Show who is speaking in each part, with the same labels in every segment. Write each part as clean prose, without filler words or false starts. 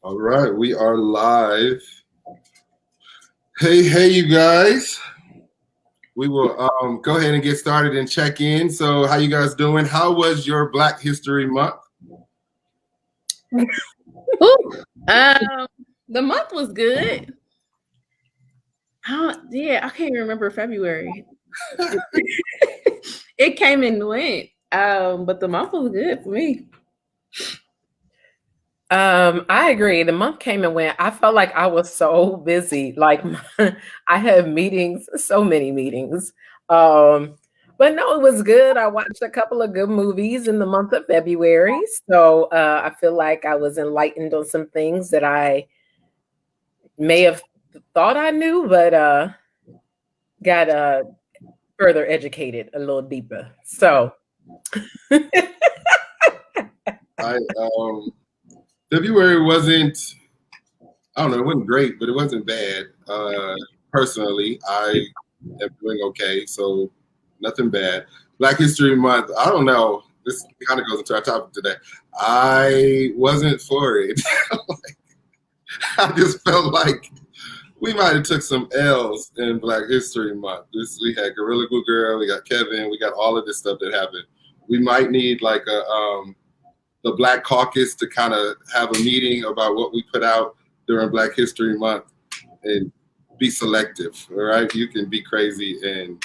Speaker 1: All right, we are live. Hey, you guys. We will go ahead and get started and check in. So, how you guys doing? How was your Black History Month?
Speaker 2: The month was good. I can't remember February. It came and went. But the month was good for me.
Speaker 3: I agree. The month came and went. I felt like I was so busy. Like I had meetings, so many meetings. But no, it was good. I watched a couple of good movies in the month of February. So I feel like I was enlightened on some things that I may have thought I knew, but got further educated a little deeper. So
Speaker 1: February wasn't, I don't know, it wasn't great, but it wasn't bad. Personally, I am doing okay, so nothing bad. Black History Month, I don't know. This kind of goes into our topic today. I wasn't for it. I just felt like we might have took some L's in Black History Month. We had Gorilla Glue Girl, we got Kevin, we got all of this stuff that happened. We might need like the Black Caucus to kind of have a meeting about what we put out during Black History Month and be selective. All right, you can be crazy in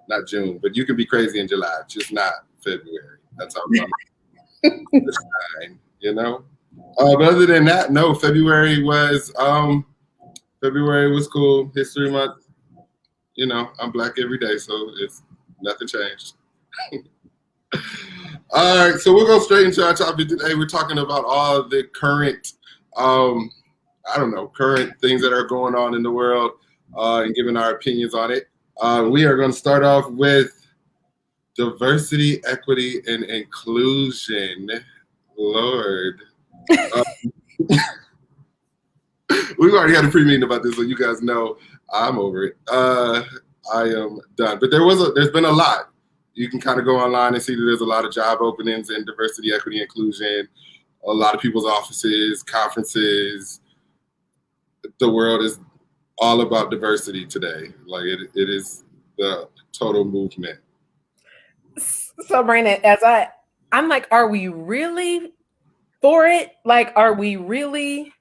Speaker 1: not June, but you can be crazy in July, just not February. That's how it's time, you know. But other than that, no. February was cool. History Month. You know, I'm Black every day, so it's nothing changed. All right, so we'll go straight into our topic today. We're talking about all the current, current things that are going on in the world and giving our opinions on it. We are going to start off with diversity, equity, and inclusion. Lord. We've already had a pre-meeting about this, so you guys know I'm over it. I am done. But there's been a lot. You can kind of go online and see that there's a lot of job openings in diversity, equity, inclusion, a lot of people's offices, conferences. The world is all about diversity today. Like it is the total movement.
Speaker 3: So Brandon, I'm like, are we really for it? Like, are we really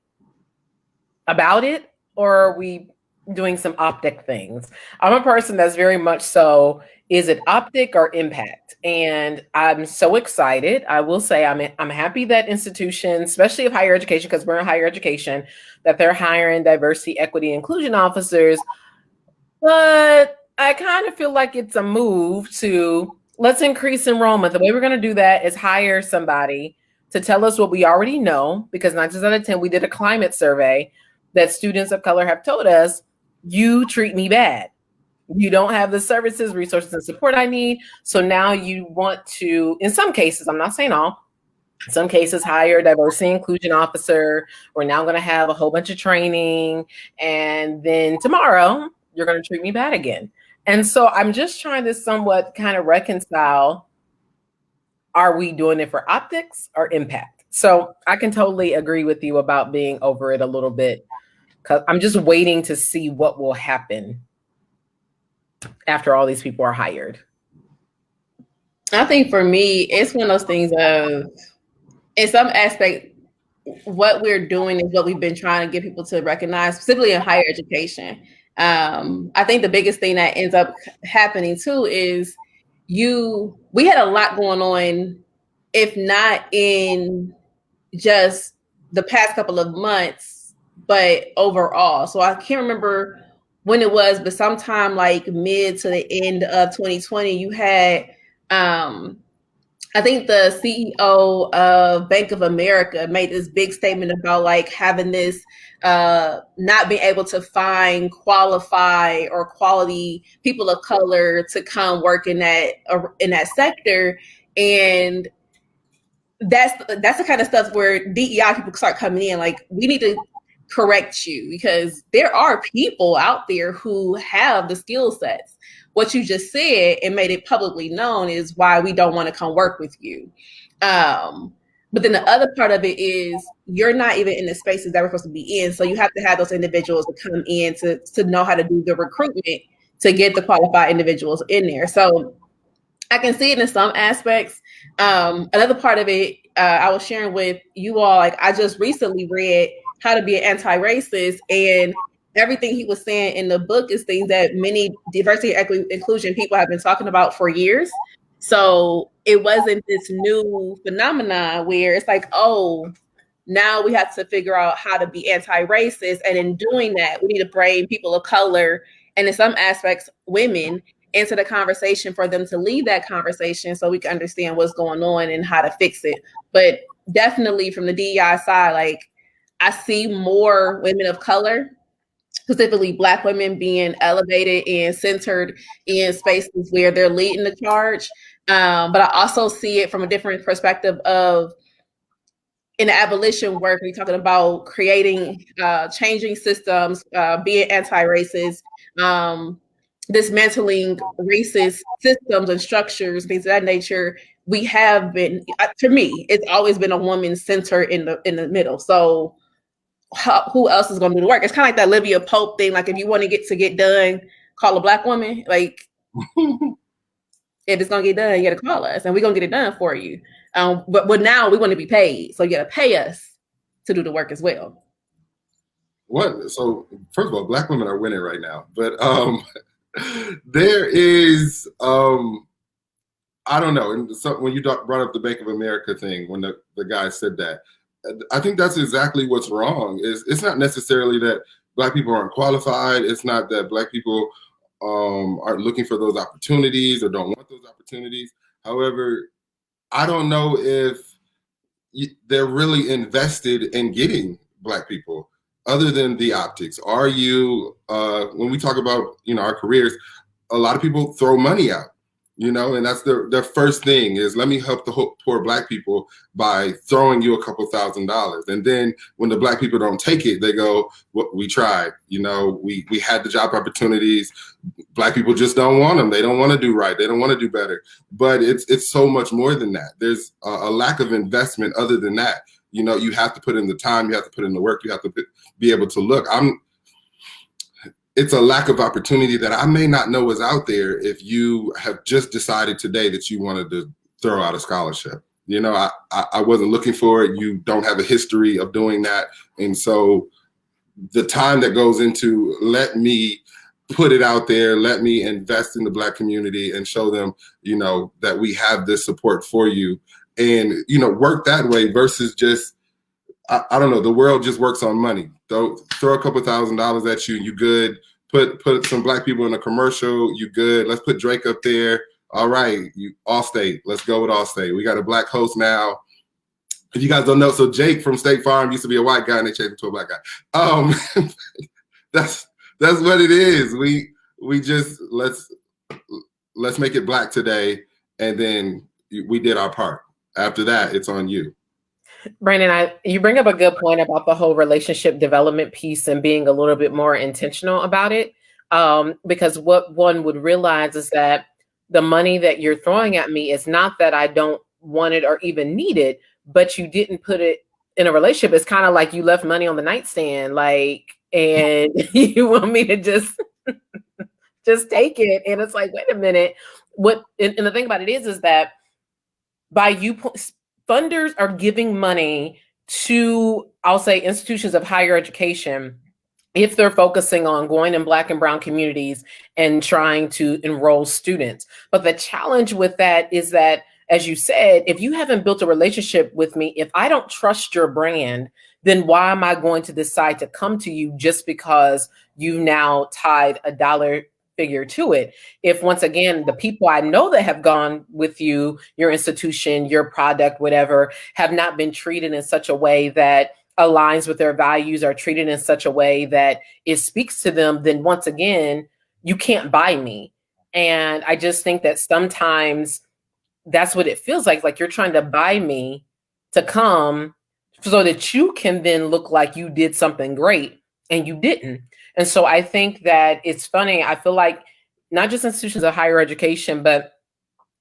Speaker 3: about it? Or are we doing some optic things? I'm a person that's very much so, is it optic or impact? And I'm so excited. I will say I'm happy that institutions, especially of higher education, because we're in higher education, that they're hiring diversity, equity, inclusion officers. But I kind of feel like it's a move to let's increase enrollment. The way we're going to do that is hire somebody to tell us what we already know, because 9 times out of 10, we did a climate survey that students of color have told us, you treat me bad. You don't have the services, resources, and support I need. So now you want to, in some cases, I'm not saying all, in some cases, hire a diversity inclusion officer. We're now going to have a whole bunch of training. And then tomorrow, you're going to treat me bad again. And so I'm just trying to somewhat kind of reconcile, are we doing it for optics or impact? So I can totally agree with you about being over it a little bit, because I'm just waiting to see what will happen after all these people are hired.
Speaker 2: I think for me, it's one of those things of, in some aspect, what we're doing is what we've been trying to get people to recognize, specifically in higher education. I think the biggest thing that ends up happening too is we had a lot going on, if not in just the past couple of months, but overall. So I can't remember when it was, but sometime like mid to the end of 2020, you had, I think the CEO of Bank of America made this big statement about like having this not being able to find qualified or quality people of color to come work in that sector. And that's the kind of stuff where DEI people start coming in. Like, we need to correct you, because there are people out there who have the skill sets. What you just said and made it publicly known is why we don't want to come work with you. But then the other part of it is you're not even in the spaces that we're supposed to be in. So you have to have those individuals to come in to know how to do the recruitment to get the qualified individuals in there. So I can see it in some aspects. Another part of it, I was sharing with you all, like I just recently read How to Be an Anti-Racist, and everything he was saying in the book is things that many diversity, equity, inclusion people have been talking about for years. So it wasn't this new phenomenon where it's like, oh, now we have to figure out how to be anti-racist. And in doing that, we need to bring people of color and in some aspects, women into the conversation for them to lead that conversation so we can understand what's going on and how to fix it. But definitely from the DEI side, like I see more women of color, specifically Black women, being elevated and centered in spaces where they're leading the charge. But I also see it from a different perspective of in the abolition work, we're talking about creating, changing systems, being anti-racist, dismantling racist systems and structures, things of that nature. We have been, to me, it's always been a woman center in the middle. So who else is going to do the work? It's kind of like that Olivia Pope thing. Like if you want to get done, call a Black woman. Like if it's going to get done, you got to call us and we're going to get it done for you. But now we want to be paid. So you got to pay us to do the work as well.
Speaker 1: What? So first of all, Black women are winning right now, but there is, I don't know. And so when you brought up the Bank of America thing, when the guy said that, I think that's exactly what's wrong. It's not necessarily that Black people aren't qualified. It's not that Black people aren't looking for those opportunities or don't want those opportunities. However, I don't know if they're really invested in getting Black people other than the optics. Are you, when we talk about, our careers, a lot of people throw money out, and that's their first thing is, let me help the poor Black people by throwing you a couple $1,000s. And then when the Black people don't take it, they go, well, we tried, we had the job opportunities. Black people just don't want them. They don't want to do right. They don't want to do better. But it's so much more than that. There's a lack of investment other than that. You have to put in the time, you have to put in the work, you have to be able to look. It's a lack of opportunity that I may not know is out there if you have just decided today that you wanted to throw out a scholarship. I wasn't looking for it. You don't have a history of doing that. And so the time that goes into, let me put it out there, let me invest in the Black community and show them, that we have this support for you and, work that way versus just, I don't know, the world just works on money. Throw a couple $1,000s at you, you good. Put some Black people in a commercial, you good. Let's put Drake up there. All right, Allstate. Let's go with Allstate. We got a Black host now. If you guys don't know, so Jake from State Farm used to be a white guy and they changed him to a Black guy. That's what it is. We just let's make it Black today, and then we did our part. After that, it's on you.
Speaker 3: Brandon, you bring up a good point about the whole relationship development piece and being a little bit more intentional about it. Because what one would realize is that the money that you're throwing at me is not that I don't want it or even need it, but you didn't put it in a relationship. It's kind of like you left money on the nightstand, and you want me to just take it. And it's like, wait a minute. And the thing about it is that by you funders are giving money to, I'll say, institutions of higher education if they're focusing on going in Black and brown communities and trying to enroll students. But the challenge with that is that, as you said, if you haven't built a relationship with me, if I don't trust your brand, then why am I going to decide to come to you just because you've now tied a dollar figure to it? If once again, the people I know that have gone with you, your institution, your product, whatever, have not been treated in such a way that aligns with their values, or treated in such a way that it speaks to them, then once again, you can't buy me. And I just think that sometimes that's what it feels like you're trying to buy me to come so that you can then look like you did something great, and you didn't. And so I think that it's funny. I feel like not just institutions of higher education, but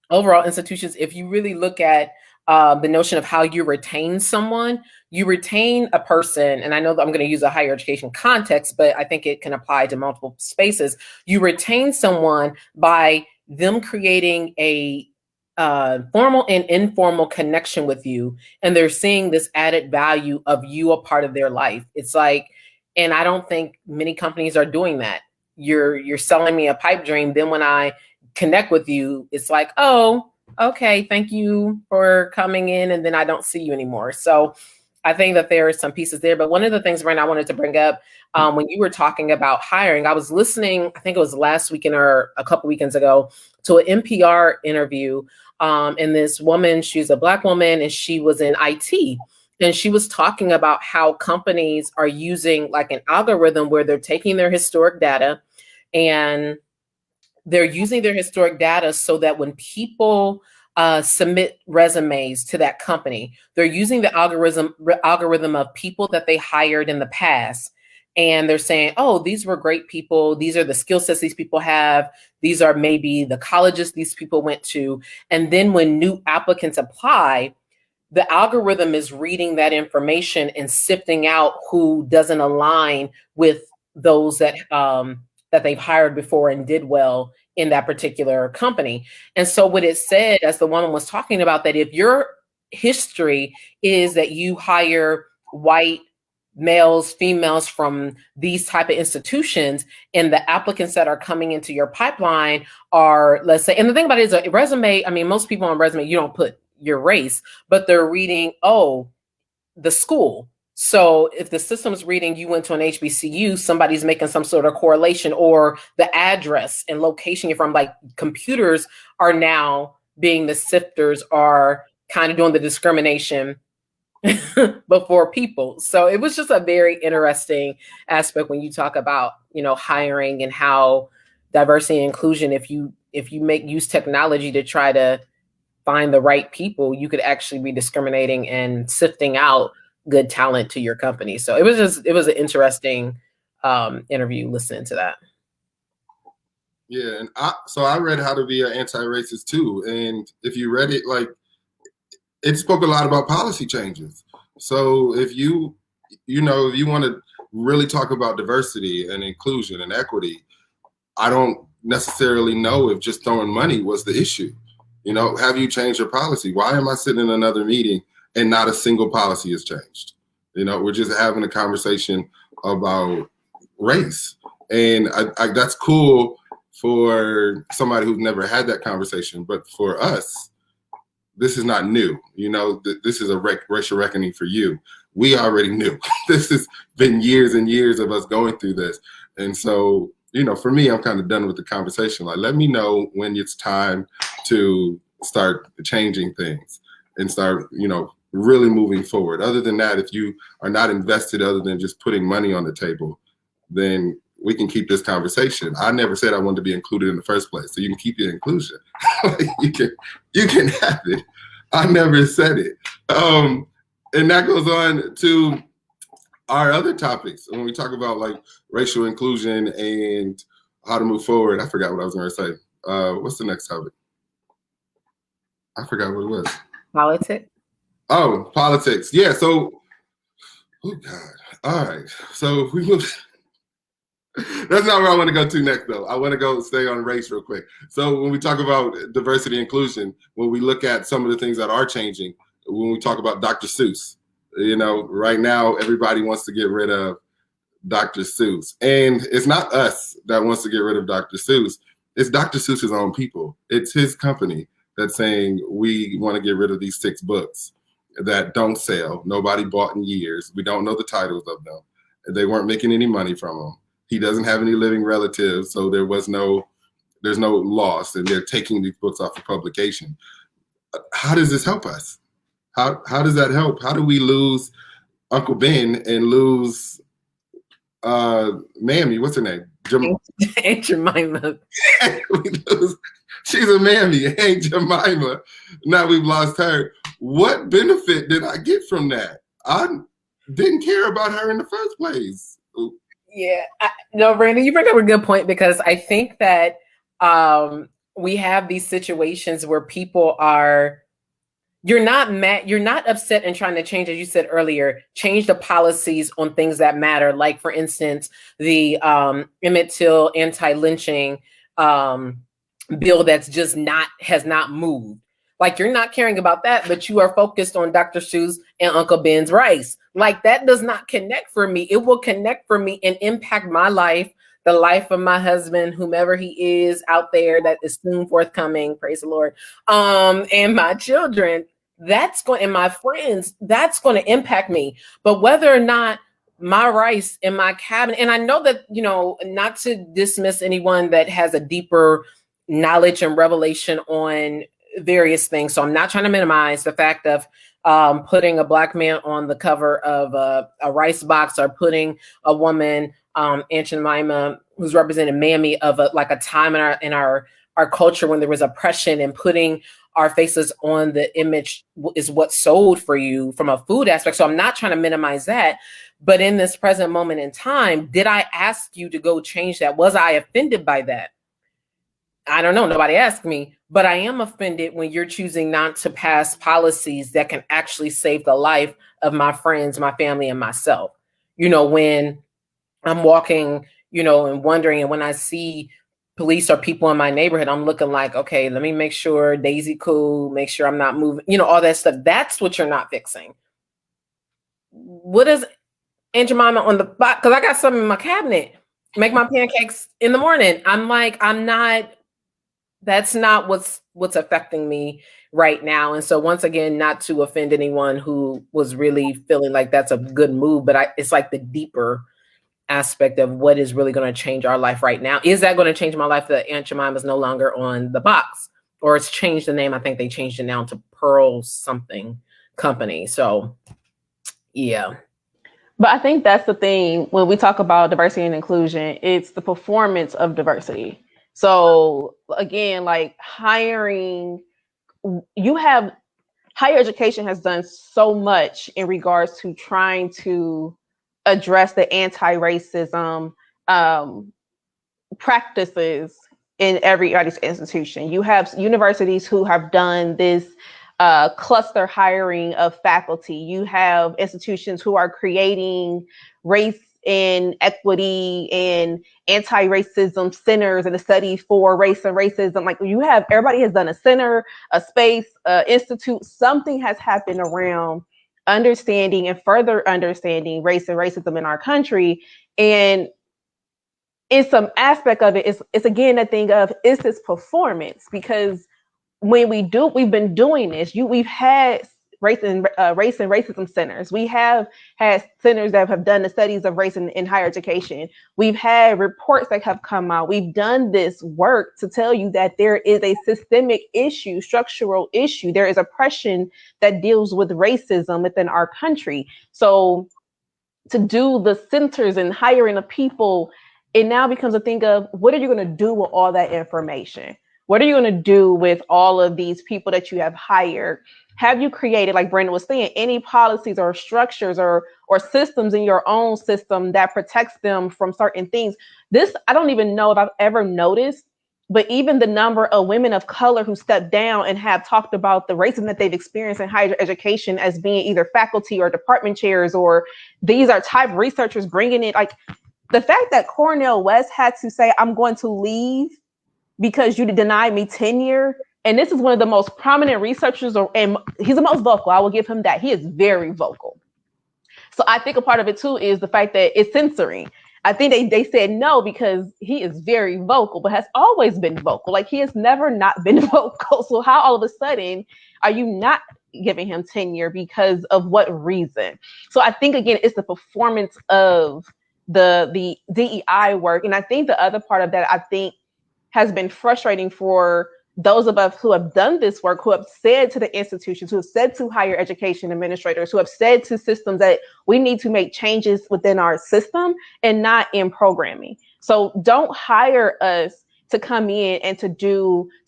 Speaker 3: overall institutions, if you really look at the notion of how you retain someone. You retain a person, and I know that I'm going to use a higher education context, but I think it can apply to multiple spaces. You retain someone by them creating a formal and informal connection with you, and they're seeing this added value of you a part of their life. It's like, and I don't think many companies are doing that. You're selling me a pipe dream, then when I connect with you, it's like, oh, okay, thank you for coming in, and then I don't see you anymore. So I think that there are some pieces there. But one of the things, Brent, I wanted to bring up when you were talking about hiring, I was listening, I think it was last weekend or a couple weekends ago, to an NPR interview. And this woman, she's a Black woman, and she was in IT. And she was talking about how companies are using like an algorithm where they're taking their historic data, and they're using their historic data so that when people submit resumes to that company, they're using the algorithm of people that they hired in the past. And they're saying, oh, these were great people. These are the skill sets these people have. These are maybe the colleges these people went to. And then when new applicants apply, the algorithm is reading that information and sifting out who doesn't align with those that that they've hired before and did well in that particular company. And so what it said, as the woman was talking about, that if your history is that you hire white males, females from these type of institutions, and the applicants that are coming into your pipeline are, let's say, and the thing about it is a resume, I mean, most people on resume, you don't put your race, but they're reading, oh, the school. So if the system's reading you went to an HBCU, somebody's making some sort of correlation, or the address and location you're from. Like, computers are now being the sifters, are kind of doing the discrimination before people. So it was just a very interesting aspect when you talk about, you know, hiring and how diversity and inclusion, if you use technology to try to find the right people, you could actually be discriminating and sifting out good talent to your company. So it was an interesting interview listening to that.
Speaker 1: Yeah, and I read How to Be an Anti-Racist too, and if you read it, like, it spoke a lot about policy changes. So if you want to really talk about diversity and inclusion and equity, I don't necessarily know if just throwing money was the issue. You know, have you changed your policy? Why am I sitting in another meeting and not a single policy has changed? You know, we're just having a conversation about race. And I that's cool for somebody who's never had that conversation. But for us, this is not new. You know, this is a racial reckoning for you. We already knew. This has been years and years of us going through this. And so, you know, for me, I'm kind of done with the conversation. Like, let me know when it's time to start changing things and start, you know, really moving forward. Other than that, if you are not invested other than just putting money on the table, then we can keep this conversation. I never said I wanted to be included in the first place, so you can keep your inclusion. you can have it. I never said it. And that goes on to our other topics when we talk about like racial inclusion and how to move forward. I forgot what I was going to say. What's the next topic? I forgot what it was.
Speaker 3: Politics.
Speaker 1: Oh, politics. Yeah. So, oh God. All right. So we move. That's not where I want to go to next, though. I want to go stay on race real quick. So when we talk about diversity and inclusion, when we look at some of the things that are changing, when we talk about Dr. Seuss, you know, right now everybody wants to get rid of Dr. Seuss. And it's not us that wants to get rid of Dr. Seuss. It's Dr. Seuss's own people. It's his company that's saying we want to get rid of these 6 books that don't sell. Nobody bought in years. We don't know the titles of them. They weren't making any money from them. He doesn't have any living relatives, so there's no loss, and they're taking these books off of publication. How does this help us? How does that help? How do we lose Uncle Ben and lose Mammy? What's her name?
Speaker 3: Aunt Jemima.
Speaker 1: She's a Mammy, Aunt Jemima. Now we've lost her. What benefit did I get from that? I didn't care about her in the first place.
Speaker 3: Yeah, no, Brandon, you bring up a good point, because I think that we have these situations where people are you're not mad, you're not upset and trying to change, as you said earlier, change the policies on things that matter. Like, for instance, the Emmett Till anti-lynching bill that's just has not moved. Like, you're not caring about that, but you are focused on Dr. Seuss and Uncle Ben's rice. Like, that does not connect for me. It will connect for me and impact my life, the life of my husband, whomever he is out there that is soon forthcoming, praise the Lord, and my children. That's going, and my friends, that's going to impact me. But whether or not my rice in my cabinet, and I know that, you know, not to dismiss anyone that has a deeper knowledge and revelation on various things. So I'm not trying to minimize the fact of putting a Black man on the cover of a rice box, or putting a woman, Aunt Jemima, who's represented Mammy, of a time in our culture when there was oppression, and putting our faces on the image is what sold for you from a food aspect. So I'm not trying to minimize that. But in this present moment in time, did I ask you to go change that? Was I offended by that? I don't know. Nobody asked me, but I am offended when you're choosing not to pass policies that can actually save the life of my friends, my family, and myself. You know, when I'm walking, you know, and wondering, and when I see police or people in my neighborhood, I'm looking like, okay, let me make sure Daisy cool, make sure I'm not moving, you know, all that stuff. That's what you're not fixing. What is Aunt Jemima on the box? Because I got something in my cabinet. Make my pancakes in the morning. I'm like, I'm not. That's not what's affecting me right now. And so, once again, not to offend anyone who was really feeling like that's a good move, but it's like the deeper aspect of what is really going to change our life right now. Is that going to change my life that Aunt Jemima is no longer on the box? Or it's changed the name. I think they changed it now to Pearl something company. So, yeah.
Speaker 2: But I think that's the thing when we talk about diversity and inclusion, it's the performance of diversity. So again, like hiring, higher education has done so much in regards to trying to address the anti-racism practices in every institution. You have universities who have done this cluster hiring of faculty. You have institutions who are creating race and equity and anti-racism centers and a study for race and racism. Like, you have, everybody has done a center, a space, institute. Something has happened around understanding and further understanding race and racism in our country. And in some aspect of it, it's again a thing of, is this performance? Because when we've been doing this. We've had race and racism centers. We have had centers that have done the studies of race in higher education. We've had reports that have come out. We've done this work to tell you that there is a systemic issue, structural issue. There is oppression that deals with racism within our country. So to do the centers and hiring of people, it now becomes a thing of, what are you going to do with all that information? What are you going to do with all of these people that you have hired? Have you created, like Brandon was saying, any policies or structures or systems in your own system that protects them from certain things? This, I don't even know if I've ever noticed, but even the number of women of color who stepped down and have talked about the racism that they've experienced in higher education as being either faculty or department chairs, or these are type researchers bringing it. Like, the fact that Cornel West had to say, I'm going to leave because you denied me tenure. And this is one of the most prominent researchers, and he's the most vocal. I will give him that. He is very vocal. So I think a part of it too is the fact that it's censoring. I think they said no because he is very vocal, but has always been vocal. Like, he has never not been vocal. So how all of a sudden are you not giving him tenure? Because of what reason? So I think, again, it's the performance of the DEI work. And I think the other part of that, I think, has been frustrating for those of us who have done this work, who have said to the institutions, who have said to higher education administrators, who have said to systems that we need to make changes within our system and not in programming. So don't hire us to come in and to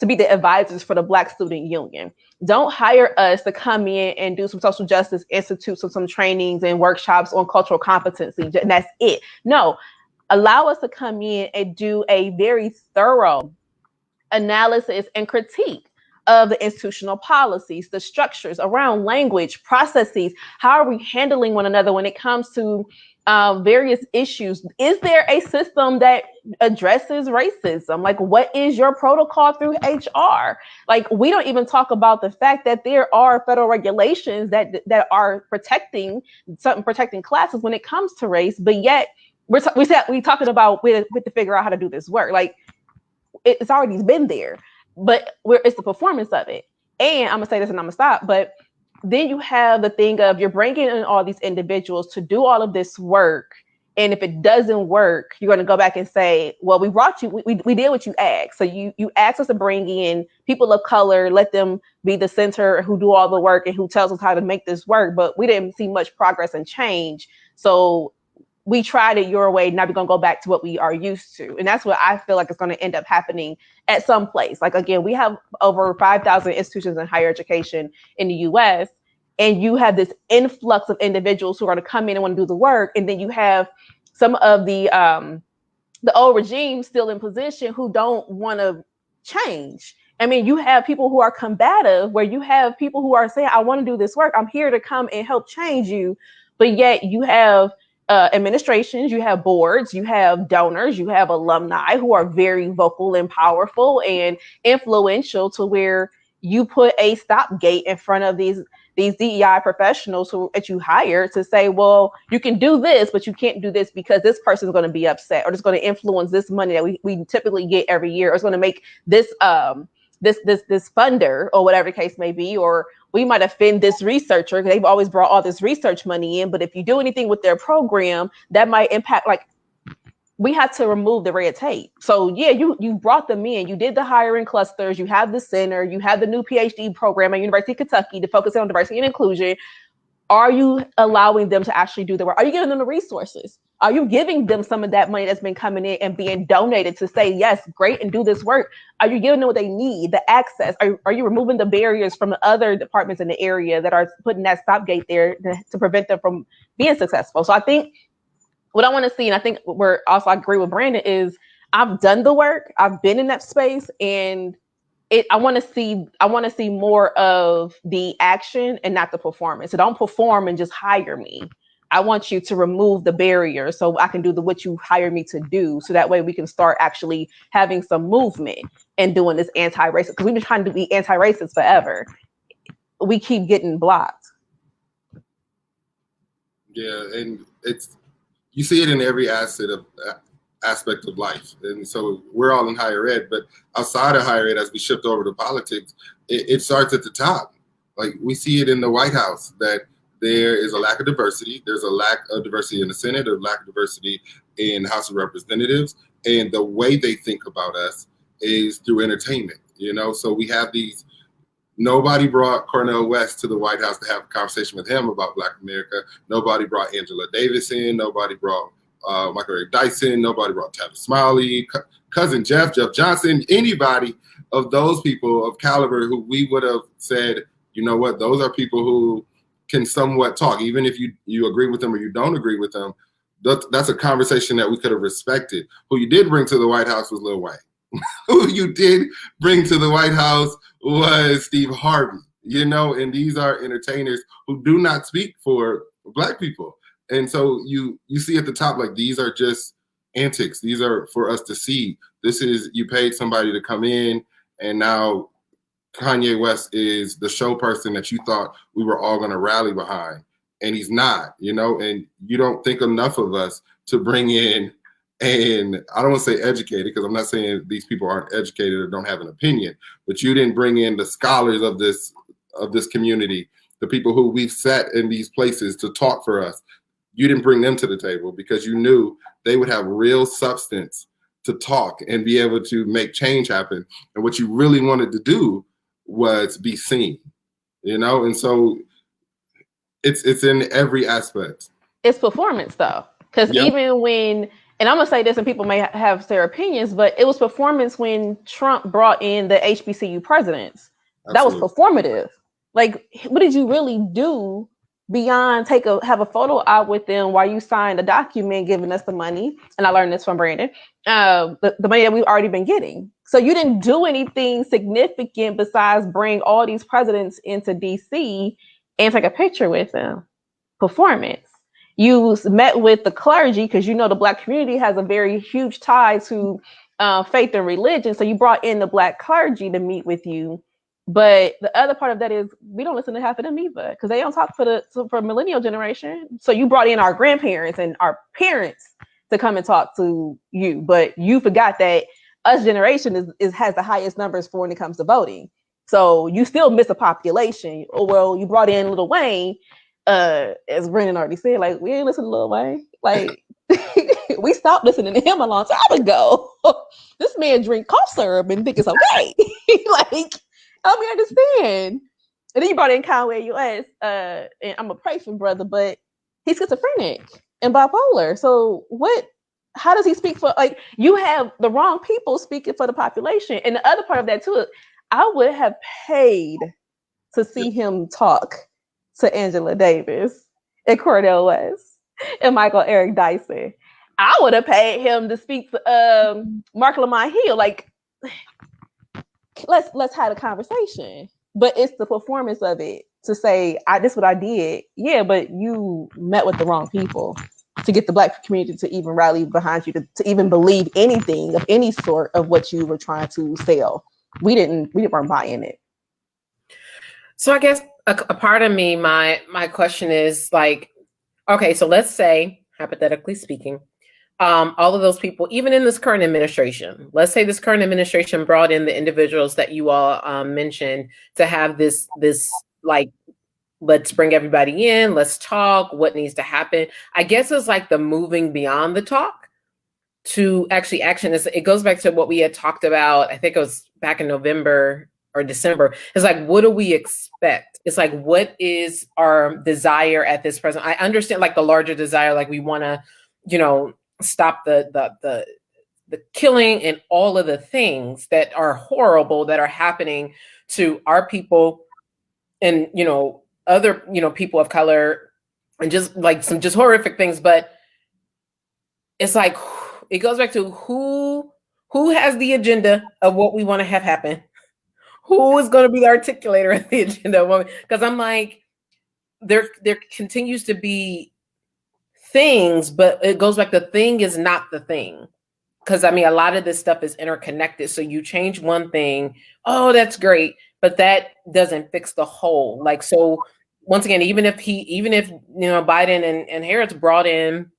Speaker 2: be the advisors for the Black Student Union. Don't hire us to come in and do some social justice institutes or some trainings and workshops on cultural competency. And that's it. No. Allow us to come in and do a very thorough analysis and critique of the institutional policies, the structures around language, processes. How are we handling one another when it comes to various issues? Is there a system that addresses racism? Like, what is your protocol through HR? Like, we don't even talk about the fact that there are federal regulations that are protecting certain protecting classes when it comes to race, but yet we talking about we to figure out how to do this work. Like, it's already been there, but it's the performance of it. And I'm gonna say this and I'm gonna stop, but then you have the thing of you're bringing in all these individuals to do all of this work. And if it doesn't work, you're going to go back and say, well, we brought you, we did what you asked. So you asked us to bring in people of color, let them be the center who do all the work and who tells us how to make this work. But we didn't see much progress and change. So we tried it your way. Now we're going to go back to what we are used to. And that's what I feel like is going to end up happening at some place. Like, again, we have over 5,000 institutions in higher education in the US, and you have this influx of individuals who are going to come in and want to do the work. And then you have some of the old regime still in position who don't want to change. I mean, you have people who are combative, where you have people who are saying, I want to do this work. I'm here to come and help change you. But yet you have administrations, you have boards, you have donors, you have alumni who are very vocal and powerful and influential, to where you put a stopgate in front of these DEI professionals that you hire to say, well, you can do this, but you can't do this because this person is going to be upset, or it's going to influence this money that we typically get every year, or it's going to make this this funder, or whatever the case may be, or we might offend this researcher because they've always brought all this research money in. But if you do anything with their program, that might impact. Like, we had to remove the red tape. So yeah, you brought them in. You did the hiring clusters. You have the center. You have the new PhD program at University of Kentucky to focus on diversity and inclusion. Are you allowing them to actually do the work? Are you giving them the resources? Are you giving them some of that money that's been coming in and being donated to say, yes, great, and do this work? Are you giving them what they need, the access? Are you removing the barriers from the other departments in the area that are putting that stopgate there to prevent them from being successful? So I think what I want to see, and I think where also I agree with Brandon, is I've done the work. I've been in that space, and I want to see more of the action and not the performance. So don't perform and just hire me. I want you to remove the barrier so I can do what you hire me to do. So that way we can start actually having some movement and doing this anti-racist, because we've been trying to be anti-racist forever. We keep getting blocked.
Speaker 1: Yeah, and you see it in every aspect of life. And so we're all in higher ed, but outside of higher ed, as we shift over to politics, it starts at the top. Like, we see it in the White House that there is a lack of diversity. There's a lack of diversity in the Senate, a lack of diversity in the House of Representatives. And the way they think about us is through entertainment, So we have these, nobody brought Cornel West to the White House to have a conversation with him about Black America. Nobody brought Angela Davis in. Nobody brought Michael Eric Dyson. Nobody brought Tavis Smiley, cousin Jeff Johnson, anybody of those people of caliber who we would have said, you know what, those are people who can somewhat talk, even if you agree with them or you don't agree with them. That's a conversation that we could have respected. Who you did bring to the White House was Lil Wayne. Who you did bring to the White House was Steve Harvey, and these are entertainers who do not speak for Black people. And so you see at the top, like, these are just antics. These are for us to see. This is, you paid somebody to come in, and now Kanye West is the show person that you thought we were all going to rally behind. And he's not, and you don't think enough of us to bring in, and I don't want to say educated, because I'm not saying these people aren't educated or don't have an opinion, but you didn't bring in the scholars of this community, the people who we've set in these places to talk for us. You didn't bring them to the table because you knew they would have real substance to talk and be able to make change happen. And what you really wanted to do was be seen, and so it's in every aspect.
Speaker 2: It's performance, though, because even when, and I'm gonna say this, and people may have their opinions, but it was performance when Trump brought in the HBCU presidents. Absolutely. That was performative. Like, what did you really do beyond have a photo out with them while you signed a document giving us the money. And I learned this from Brandon, the money that we've already been getting. So you didn't do anything significant besides bring all these presidents into DC and take a picture with them. Performance. You met with the clergy because you know the Black community has a very huge tie to faith and religion. So you brought in the Black clergy to meet with you. But the other part of that is we don't listen to half of them either because they don't talk for millennial generation. So you brought in our grandparents and our parents to come and talk to you, but you forgot that us generation has the highest numbers for when it comes to voting. So you still miss a population. Oh well, you brought in Lil Wayne, as Brendan already said. Like we ain't listen to Lil Wayne. Like we stopped listening to him a long time ago. This man drink cough syrup and think it's okay. Like. Help me understand. And then you brought in Conway US, and I'm a pray for brother, but he's schizophrenic and bipolar. So how does he speak for, like, you have the wrong people speaking for the population. And the other part of that too, I would have paid to see him talk to Angela Davis and Cordell West and Michael Eric Dyson. I would have paid him to speak to Mark Lamont Hill. Like, let's have a conversation. But it's the performance of it to say, this is what I did. Yeah, but you met with the wrong people to get the Black community to even rally behind you, to even believe anything of any sort of what you were trying to sell. We weren't buying it.
Speaker 3: So I guess a part of me, my question is like, okay, so let's say, hypothetically speaking, all of those people, even in this current administration, let's say this current administration brought in the individuals that you all mentioned to have this like, let's bring everybody in, let's talk, what needs to happen. I guess it's like the moving beyond the talk to actually action. It goes back to what we had talked about, I think it was back in November or December. It's like, what do we expect? It's like, what is our desire at this present? I understand like the larger desire, like we want to, stop the killing and all of the things that are horrible that are happening to our people and other people of color and just like some just horrific things. But it's like it goes back to who has the agenda of what we want to have happen, who is going to be the articulator of the agenda, because I'm like there continues to be things, but it goes back, the thing is not the thing. Because I mean, a lot of this stuff is interconnected. So you change one thing, oh, that's great, but that doesn't fix the whole. Like, so once again, even if Biden and Harris brought in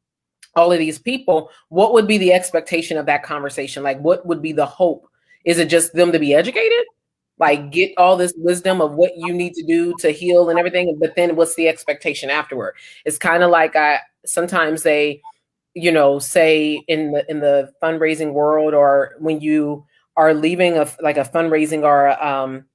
Speaker 3: all of these people, what would be the expectation of that conversation? Like, what would be the hope? Is it just them to be educated? Like, get all this wisdom of what you need to do to heal and everything, but then what's the expectation afterward? It's kind of like sometimes they, say in the fundraising world, or when you are leaving a fundraising or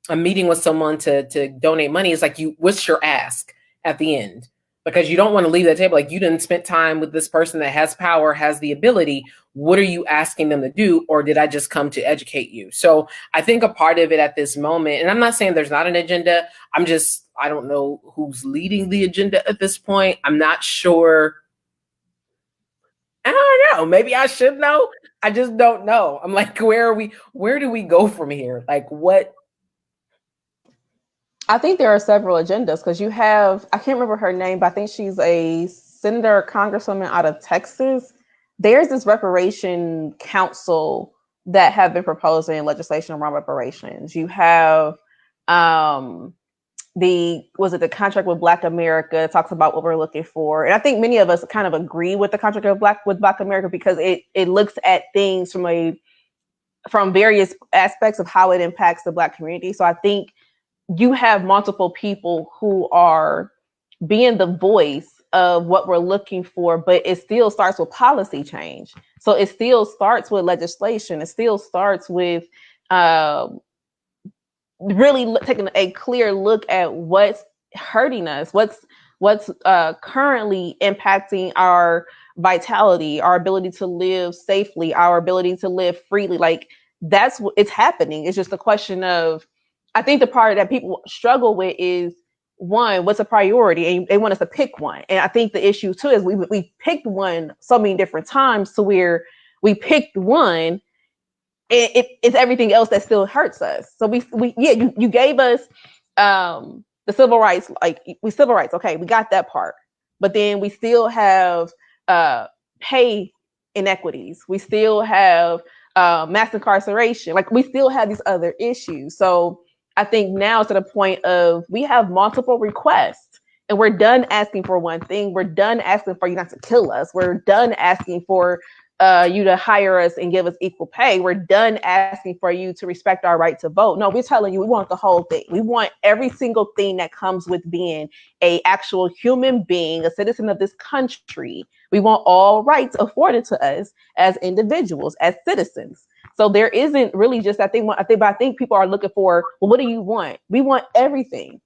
Speaker 3: a meeting with someone to donate money, it's like, what's your ask at the end? Because you don't want to leave that table like you didn't spend time with this person that has power, has the ability. What are you asking them to do? Or did I just come to educate you? So I think a part of it at this moment, and I'm not saying there's not an agenda. I don't know who's leading the agenda at this point. I'm not sure. I don't know. Maybe I should know. I just don't know. I'm like, where do we go from here? Like what?
Speaker 2: I think there are several agendas because you have, I can't remember her name, but I think she's a senator or congresswoman out of Texas. There's this reparation council that have been proposing legislation around reparations. You have the contract with Black America. It talks about what we're looking for. And I think many of us kind of agree with the contract with Black America because it looks at things from various aspects of how it impacts the Black community. So I think you have multiple people who are being the voice of what we're looking for, but it still starts with policy change. So it still starts with legislation. It still starts with really taking a clear look at what's hurting us, what's currently impacting our vitality, our ability to live safely, our ability to live freely. Like it's happening. It's just a question of, I think the part that people struggle with is
Speaker 3: one, what's a priority, and they want us to pick one. And I think the issue too is we picked one so many different times to where we picked one, it's everything else that still hurts us. So you gave us the civil rights, civil rights. Okay, we got that part, but then we still have pay inequities. We still have mass incarceration. Like we still have these other issues. So I think now it's to the point of we have multiple requests and we're done asking for one thing. We're done asking for you not to kill us. We're done asking for you to hire us and give us equal pay. We're done asking for you to respect our right to vote. No, we're telling you we want the whole thing. We want every single thing that comes with being a actual human being, a citizen of this country. We want all rights afforded to us as individuals, as citizens. So there isn't really just that thing. I think people are looking for, well, what do you want? We want everything.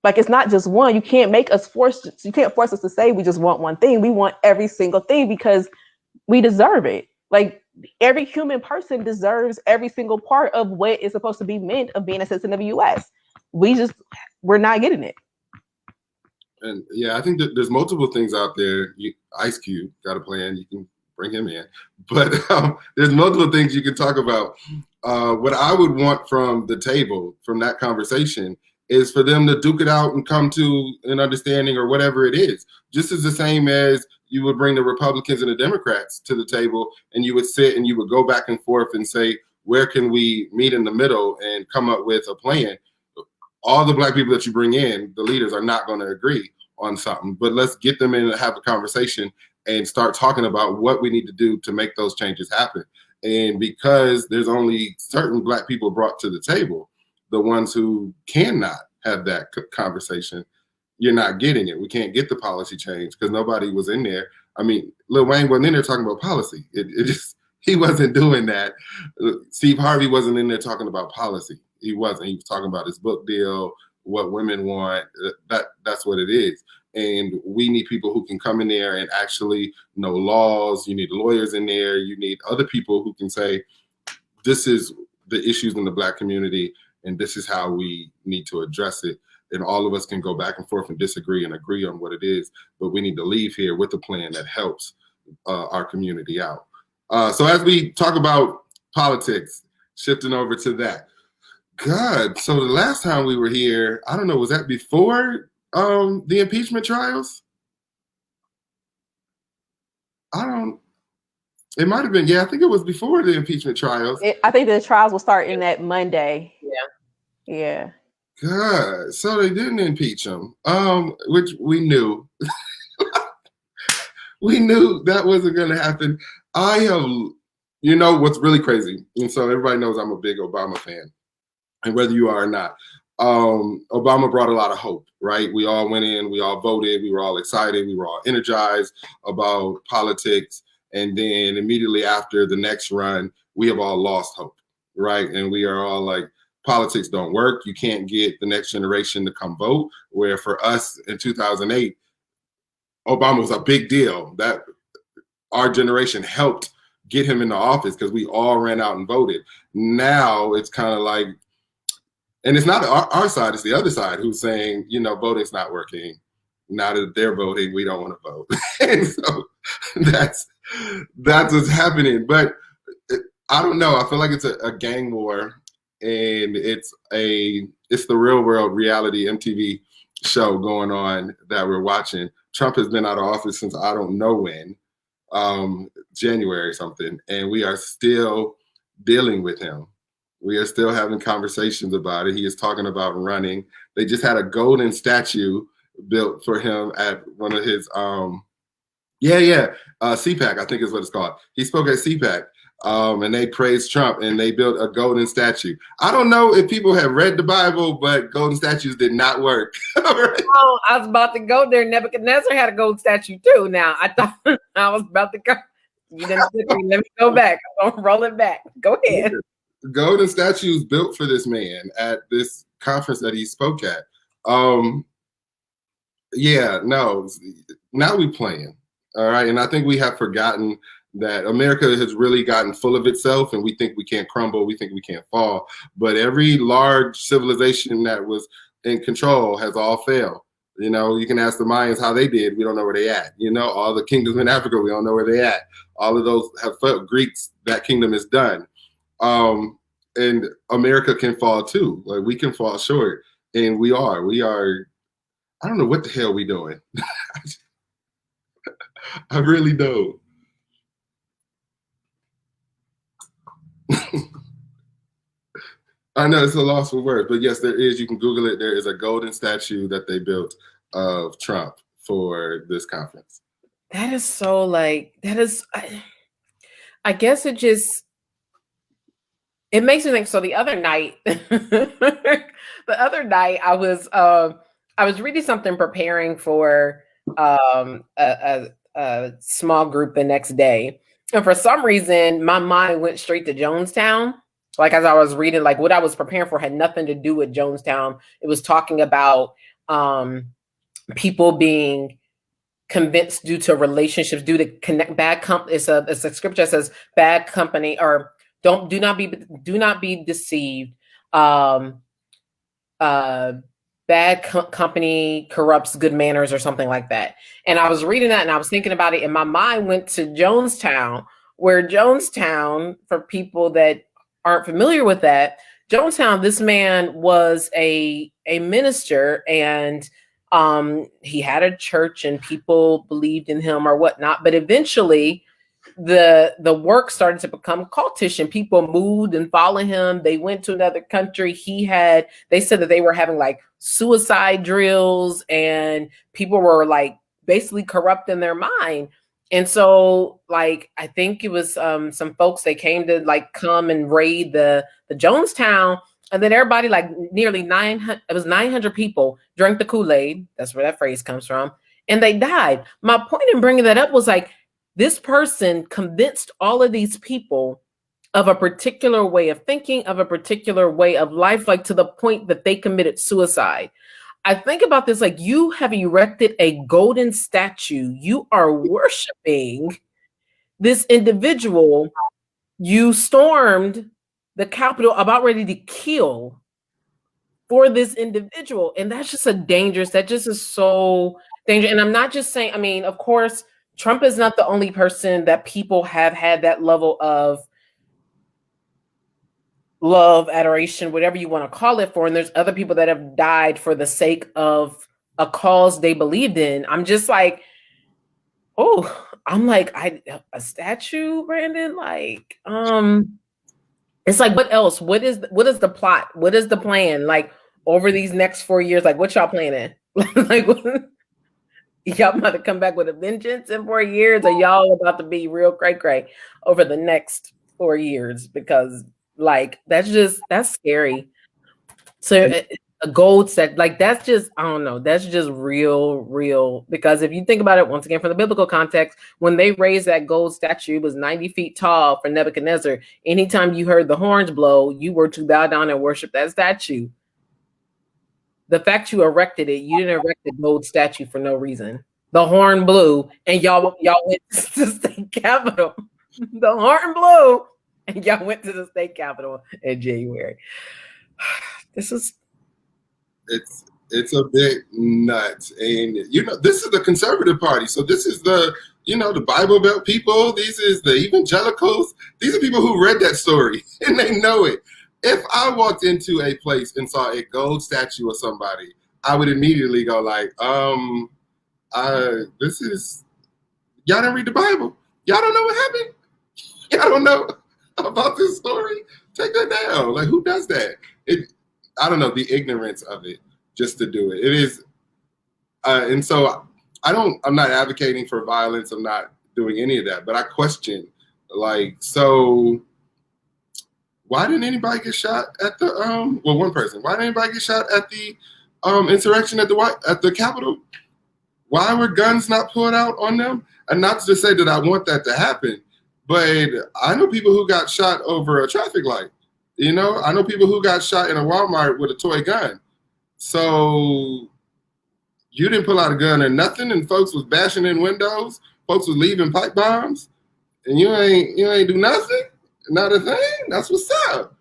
Speaker 3: Like it's not just one. You can't force us to say we just want one thing. We want every single thing because we deserve it. Like every human person deserves every single part of what is supposed to be meant of being a citizen of the US. We're not getting it.
Speaker 1: And yeah, I think that there's multiple things out there. Ice Cube got a plan. You can bring him in. But there's multiple things you can talk about. What I would want from the table, from that conversation, is for them to duke it out and come to an understanding or whatever it is. Just as the same as you would bring the Republicans and the Democrats to the table and you would sit and you would go back and forth and say, where can we meet in the middle and come up with a plan? All the Black people that you bring in, the leaders are not going to agree on something, but let's get them in and have a conversation and start talking about what we need to do to make those changes happen. And because there's only certain Black people brought to the table, the ones who cannot have that conversation, you're not getting it. We can't get the policy change because nobody was in there. I mean, Lil Wayne wasn't in there talking about policy. He wasn't doing that. Steve Harvey wasn't in there talking about policy. He wasn't. He was talking about his book deal, what women want. That's what it is. And we need people who can come in there and actually know laws. You need lawyers in there. You need other people who can say, this is the issues in the Black community, and this is how we need to address it. And all of us can go back and forth and disagree and agree on what it is, but we need to leave here with a plan that helps our community out. So as we talk about politics, shifting over to that. God, so the last time we were here, I don't know, was that before the impeachment trials? It might have been, yeah, I think it was before the impeachment trials.
Speaker 3: I think the trials will start in that Monday. Yeah.
Speaker 1: God, so they didn't impeach him, which we knew. We knew that wasn't going to happen. You know what's really crazy, and so everybody knows I'm a big Obama fan, and whether you are or not, Obama brought a lot of hope, right? We all went in, we all voted, we were all excited, we were all energized about politics, and then immediately after the next run, we have all lost hope, right? And we are all like, politics don't work. You can't get the next generation to come vote. Where for us in 2008, Obama was a big deal. That our generation helped get him into office because we all ran out and voted. Now it's kind of like, and it's not our side, it's the other side who's saying, you know, voting's not working. Now that they're voting, we don't want to vote. And so that's what's happening. But I don't know. I feel like it's a gang war. And it's the real world reality MTV show going on that we're watching. Trump has been out of office since I don't know when, January or something, and we are still dealing with him. We are still having conversations about it. He is talking about running. They just had a golden statue built for him at one of his CPAC, I think is what it's called. He spoke at CPAC. And they praised Trump and they built a golden statue. I don't know if people have read the Bible, but golden statues did not work. Right?
Speaker 3: Oh, I was about to go there. Nebuchadnezzar had a gold statue too. Now I thought I was about to go. You didn't let me go back. I'm gonna roll it back. Go ahead.
Speaker 1: Golden statues built for this man at this conference that he spoke at. Now we playing. All right. And I think we have forgotten that America has really gotten full of itself and we think we can't crumble, we think we can't fall. But every large civilization that was in control has all failed. You know, you can ask the Mayans how they did. We don't know where they at. You know, all the kingdoms in Africa, we don't know where they at. All of those have failed. Greeks, that kingdom is done. And America can fall too. Like, we can fall short, and we are. I don't know what the hell we doing. I really don't. I know it's a loss for words, but yes, there is. You can Google it. There is a golden statue that they built of Trump for this conference.
Speaker 3: That is so like, that is, I guess it makes me think. So the other night, I was reading something preparing for a small group the next day. And for some reason, my mind went straight to Jonestown. Like, as I was reading, like what I was preparing for had nothing to do with Jonestown. It was talking about people being convinced due to relationships, due to connect bad company. It's a scripture that says bad company, or do not be deceived. Bad company corrupts good manners, or something like that. And I was reading that and I was thinking about it, and my mind went to Jonestown, where Jonestown, for people that aren't familiar with that, Jonestown, this man was a minister, and he had a church and people believed in him or whatnot. But eventually the work started to become cultish, and people moved and followed him. They went to another country. They said that they were having like suicide drills, and people were like basically corrupt in their mind. And so, like, I think it was some folks, they came to like come and raid the Jonestown, and then everybody, like nearly 900 people drank the Kool-Aid. That's where that phrase comes from. And they died. My point in bringing that up was like, this person convinced all of these people of a particular way of thinking, of a particular way of life, like to the point that they committed suicide. I think about this, like, you have erected a golden statue. You are worshiping this individual. You stormed the Capitol, about ready to kill for this individual. And that just is so dangerous. And I'm not just saying, I mean, of course, Trump is not the only person that people have had that level of love, adoration, whatever you want to call it for. And there's other people that have died for the sake of a cause they believed in. I'm just like, a statue, Brandon? Like, it's like, what else? What is the plot? What is the plan? Like, over these next 4 years, like, what y'all planning? Like, y'all about to come back with a vengeance in 4 years, or y'all about to be real cray-cray over the next 4 years? Because, like, that's scary. So a gold set, like, that's just, I don't know, that's just real. Because if you think about it, once again, from the biblical context, when they raised that gold statue, it was 90 feet tall for Nebuchadnezzar. Anytime you heard the horns blow, you were to bow down and worship that statue. The fact you erected it, you didn't erect the gold statue for no reason. The horn blew, and y'all went to the state capitol. The horn blew, and y'all went to the state capitol in January.
Speaker 1: It's a bit nuts. And, you know, this is the conservative party. So this is the Bible Belt people. These is the evangelicals. These are people who read that story and they know it. If I walked into a place and saw a gold statue of somebody, I would immediately go like, y'all didn't read the Bible. Y'all don't know what happened. Y'all don't know about this story. Take that down. Like, who does that? I don't know, the ignorance of it, just to do it. It is, and so I'm not advocating for violence. I'm not doing any of that, but I question, like, so why didn't anybody get shot at the, one person, why didn't anybody get shot at the insurrection at the Capitol? Why were guns not pulled out on them? And not to say that I want that to happen, but I know people who got shot over a traffic light. You know, I know people who got shot in a Walmart with a toy gun. So you didn't pull out a gun or nothing, and folks was bashing in windows. Folks was leaving pipe bombs, and you ain't do nothing, not a thing. That's what's up.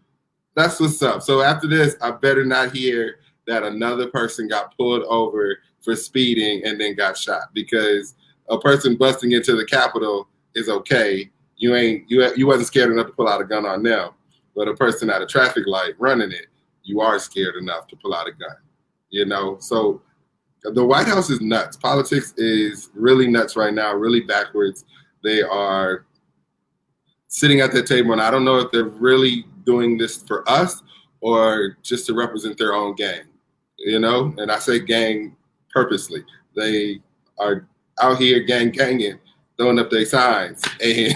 Speaker 1: That's what's up. So after this, I better not hear that another person got pulled over for speeding and then got shot, because a person busting into the Capitol is okay. You wasn't scared enough to pull out a gun on them, but a person at a traffic light running it, you are scared enough to pull out a gun. You know, so the White House is nuts. Politics is really nuts right now, really backwards. They are sitting at that table, and I don't know if they're really doing this for us or just to represent their own gang, you know? And I say gang purposely. They are out here ganging, throwing up their signs and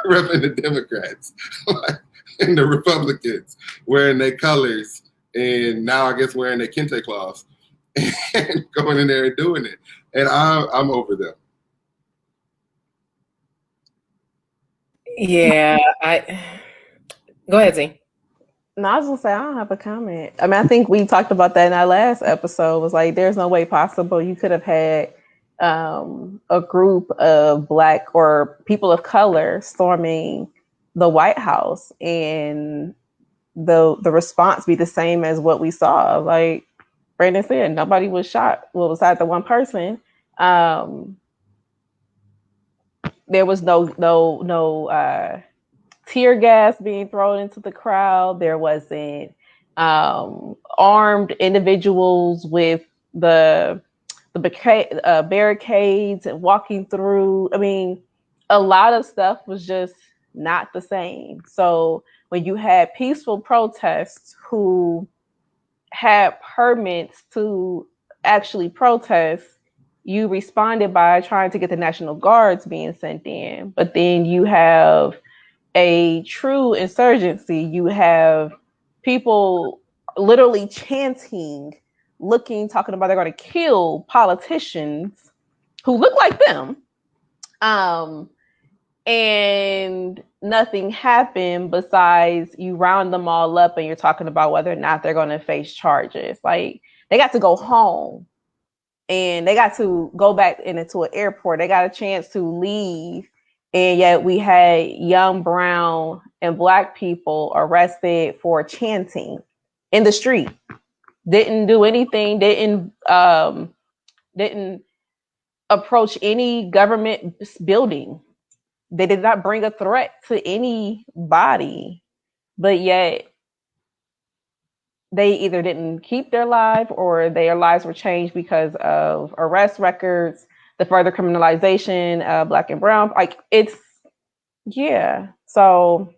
Speaker 1: repping the Democrats and the Republicans, wearing their colors, and now I guess wearing their kente cloths and going in there and doing it. And I'm over them.
Speaker 3: Yeah, go ahead, Z.
Speaker 2: No, I was gonna say I don't have a comment. I mean, I think we talked about that in our last episode. It was like there's no way possible you could have had a group of Black or people of color storming the White House and the response be the same as what we saw. Like Brandon said, nobody was shot. Well, besides the one person. There was no tear gas being thrown into the crowd. There wasn't armed individuals with the barricades and walking through. I mean, a lot of stuff was just not the same. So when you had peaceful protests who had permits to actually protest, you responded by trying to get the National Guards being sent in. But then you have a true insurgency. You have people literally chanting, talking about they're going to kill politicians who look like them. And nothing happened besides you round them all up and you're talking about whether or not they're going to face charges. Like they got to go home. And they got to go back into an airport. They got a chance to leave. And yet we had young brown and Black people arrested for chanting in the street. Didn't do anything. Didn't approach any government building. They did not bring a threat to anybody. But yet they either didn't keep their life or their lives were changed because of arrest records, the further criminalization of Black and brown. Like yeah. So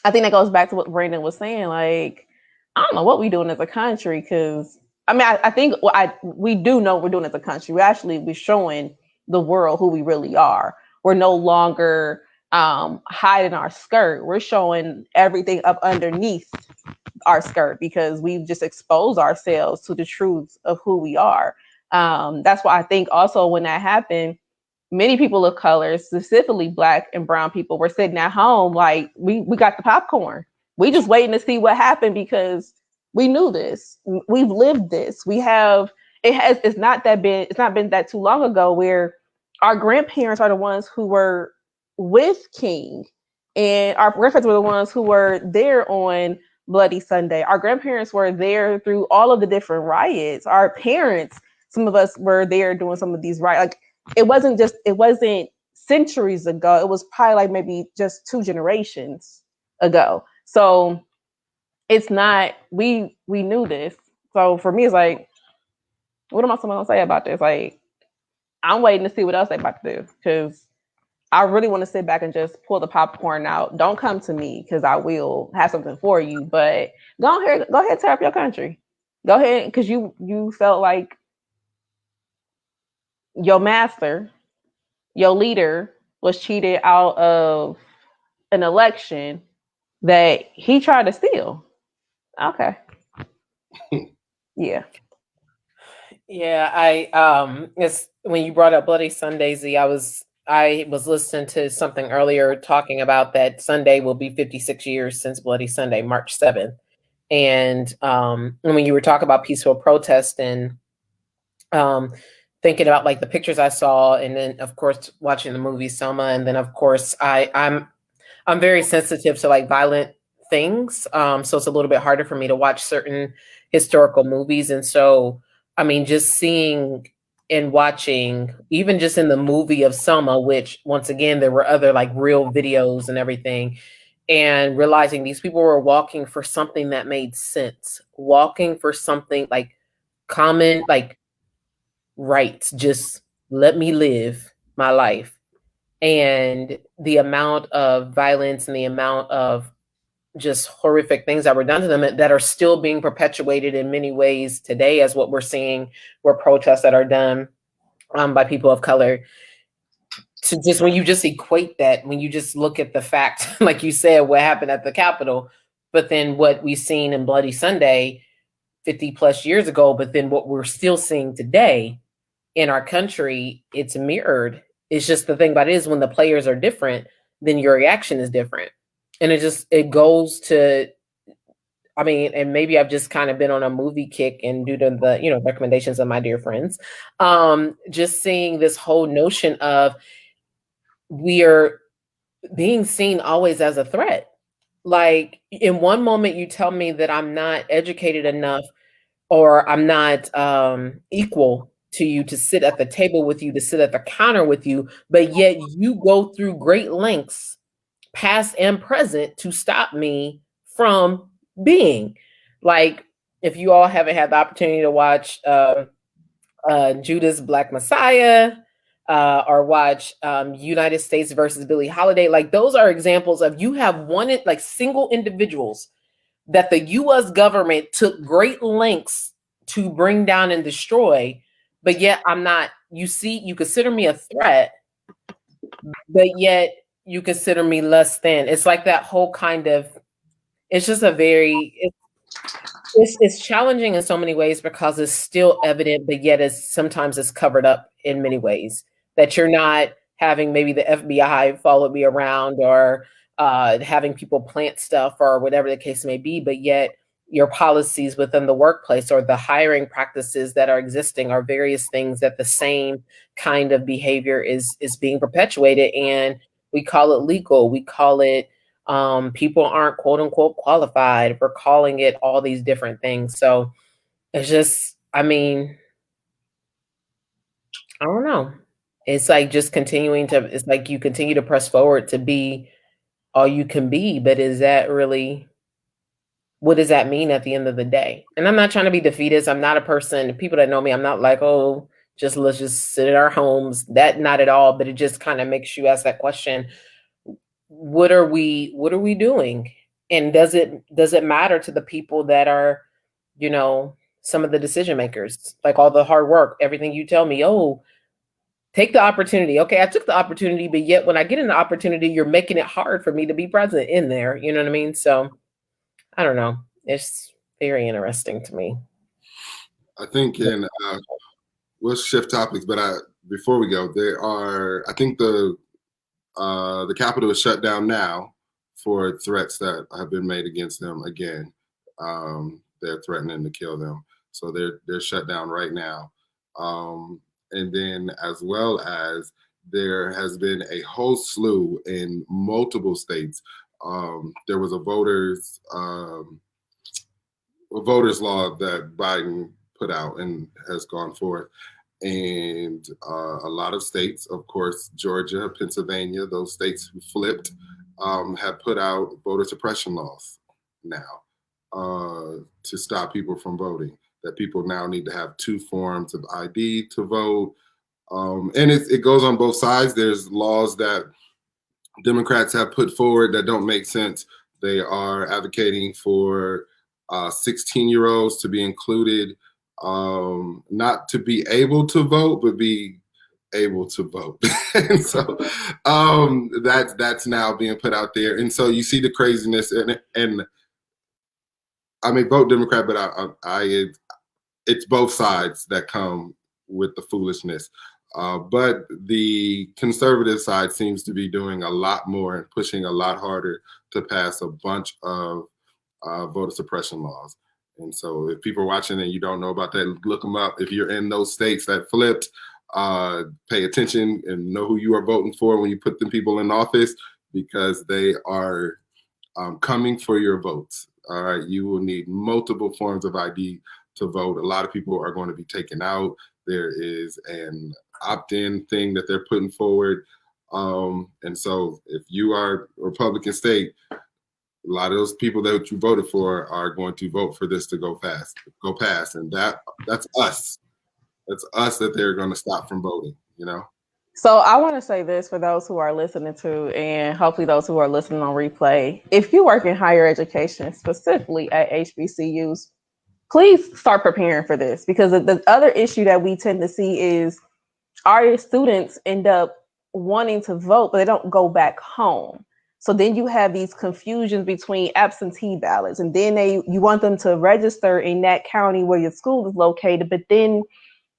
Speaker 2: I think that goes back to what Brandon was saying. Like, I don't know what we're doing as a country, because I mean, I think we do know what we're doing as a country. We're showing the world who we really are. We're no longer hiding our skirt. We're showing everything up underneath our skirt because we've just exposed ourselves to the truth of who we are. That's why I think also when that happened, many people of color, specifically Black and brown people, were sitting at home like we got the popcorn. We just waiting to see what happened because we knew this. We've lived this. It's not been that too long ago where our grandparents are the ones who were with King, and our grandparents were the ones who were there on Bloody Sunday. Our grandparents were there through all of the different riots. Our parents, some of us were there doing some of these riots. Like it wasn't centuries ago. It was probably like maybe just 2 generations ago. So it's not, we knew this. So for me, it's like, what am I supposed to say about this? Like, I'm waiting to see what else they about to do, because I really want to sit back and just pull the popcorn out. Don't come to me because I will have something for you. But go ahead, tear up your country. Go ahead, because you felt like your master, your leader, was cheated out of an election that he tried to steal. Okay. Yeah.
Speaker 3: Yeah, it's when you brought up Bloody Sunday, Z, I was listening to something earlier talking about that Sunday will be 56 years since Bloody Sunday, March 7th. And when you were talking about peaceful protest and thinking about like the pictures I saw, and then of course watching the movie Selma, and then of course I'm very sensitive to like violent things. So it's a little bit harder for me to watch certain historical movies. And so, I mean, just seeing and watching, even just in the movie of Selma, which once again, there were other like real videos and everything, and realizing these people were walking for something that made sense, walking for something like common, like rights, just let me live my life. And the amount of violence and the amount of just horrific things that were done to them that are still being perpetuated in many ways today, as what we're seeing were protests that are done by people of color. To just when you just equate that, when you just look at the fact, like you said, what happened at the Capitol, but then what we've seen in Bloody Sunday 50 plus years ago, but then what we're still seeing today in our country, it's mirrored. It's just the thing about it is when the players are different, then your reaction is different. And it goes to, I mean, and maybe I've just kind of been on a movie kick and due to the, recommendations of my dear friends, just seeing this whole notion of we are being seen always as a threat. Like in one moment you tell me that I'm not educated enough or I'm not equal to you to sit at the table with you, to sit at the counter with you, but yet you go through great lengths, past and present, to stop me from being. Like, if you all haven't had the opportunity to watch Judas Black Messiah, or watch United States versus Billie Holiday, like those are examples of you have one like single individuals that the US government took great lengths to bring down and destroy, but yet I'm not, you consider me a threat, but yet you consider me less than. It's like that whole kind of, it's just a very, it's challenging in so many ways because it's still evident, but yet sometimes it's covered up in many ways that you're not having maybe the FBI follow me around or having people plant stuff or whatever the case may be, but yet your policies within the workplace or the hiring practices that are existing are various things that the same kind of behavior is being perpetuated, and we call it legal, we call it people aren't quote unquote qualified, we're calling it all these different things. So it's just, I mean, I don't know. It's like just continuing to, it's like you continue to press forward to be all you can be, but is that really, what does that mean at the end of the day? And I'm not trying to be defeatist. I'm not a person, people that know me, I'm not like, oh, just let's just sit at our homes. That not at all, but it just kind of makes you ask that question. What are we doing? And does it matter to the people that are, some of the decision makers, like all the hard work, everything you tell me, oh, take the opportunity. Okay, I took the opportunity, but yet when I get an opportunity, you're making it hard for me to be present in there. You know what I mean? So I don't know. It's very interesting to me.
Speaker 1: I think we'll shift topics, but before we go, I think the Capitol is shut down now for threats that have been made against them again. They're threatening to kill them. So they're shut down right now. And then as well as there has been a whole slew in multiple states. There was a voters law that Biden put out and has gone forth. And a lot of states, of course, Georgia, Pennsylvania, those states who flipped, have put out voter suppression laws now to stop people from voting. That people now need to have 2 forms of ID to vote. And it goes on both sides. There's laws that Democrats have put forward that don't make sense. They are advocating for 16-year-olds to be included, not to be able to vote, but be able to vote. And so that's now being put out there. And so you see the craziness, and I may vote Democrat, but it's both sides that come with the foolishness. But the conservative side seems to be doing a lot more and pushing a lot harder to pass a bunch of voter suppression laws. And so if people are watching and you don't know about that, look them up. If you're in those states that flipped, pay attention and know who you are voting for when you put them people in office, because they are coming for your votes. All right, you will need multiple forms of ID to vote. A lot of people are going to be taken out. There is an opt-in thing that they're putting forward. And so if you are a Republican state, a lot of those people that you voted for are going to vote for this to go past. And that's us. That's us that they're going to stop from voting, you know?
Speaker 2: So I want to say this for those who are listening to, and hopefully those who are listening on replay. If you work in higher education, specifically at HBCUs, please start preparing for this, because the other issue that we tend to see is our students end up wanting to vote, but they don't go back home. So then you have these confusions between absentee ballots, and then you want them to register in that county where your school is located, but then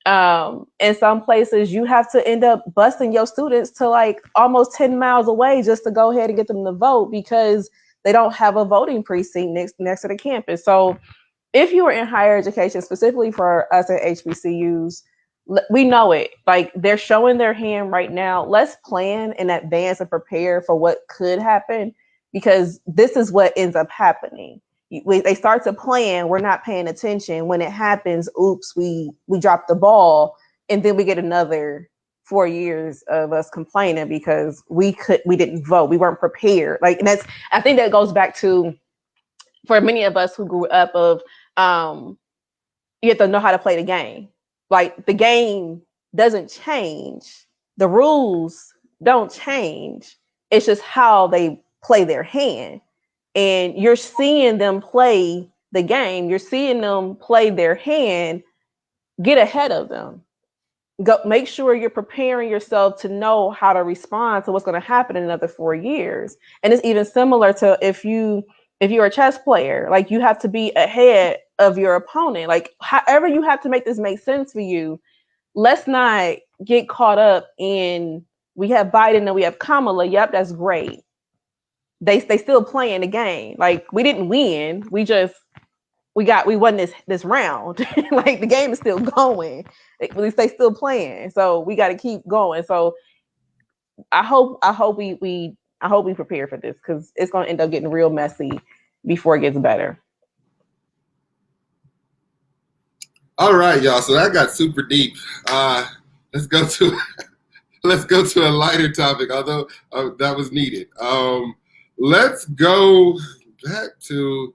Speaker 2: in some places you have to end up busing your students to like almost 10 miles away just to go ahead and get them to vote because they don't have a voting precinct next to the campus. So if you are in higher education, specifically for us at HBCUs, we know it. Like, they're showing their hand right now. Let's plan in advance and prepare for what could happen, because this is what ends up happening. They start to plan, we're not paying attention. When it happens, oops, we dropped the ball, and then we get another 4 years of us complaining because we didn't vote, we weren't prepared. Like, and I think that goes back to, for many of us who grew up, of you have to know how to play the game. Like, the game doesn't change, the rules don't change. It's just how they play their hand. And you're seeing them play the game. You're seeing them play their hand. Get ahead of them. Go make sure you're preparing yourself to know how to respond to what's going to happen in another 4 years. And it's even similar to if you're a chess player, like, you have to be ahead of your opponent. Like, however you have to make this make sense for you. Let's not get caught up in, we have Biden and we have Kamala. Yep, that's great. They still playing the game. Like, we didn't win. We won this round. Like, the game is still going. At least they still playing. So we got to keep going. So I hope we prepare for this, because it's going to end up getting real messy before it gets better.
Speaker 1: All right, y'all. So that got super deep. Let's go to a lighter topic, although that was needed. Let's go back to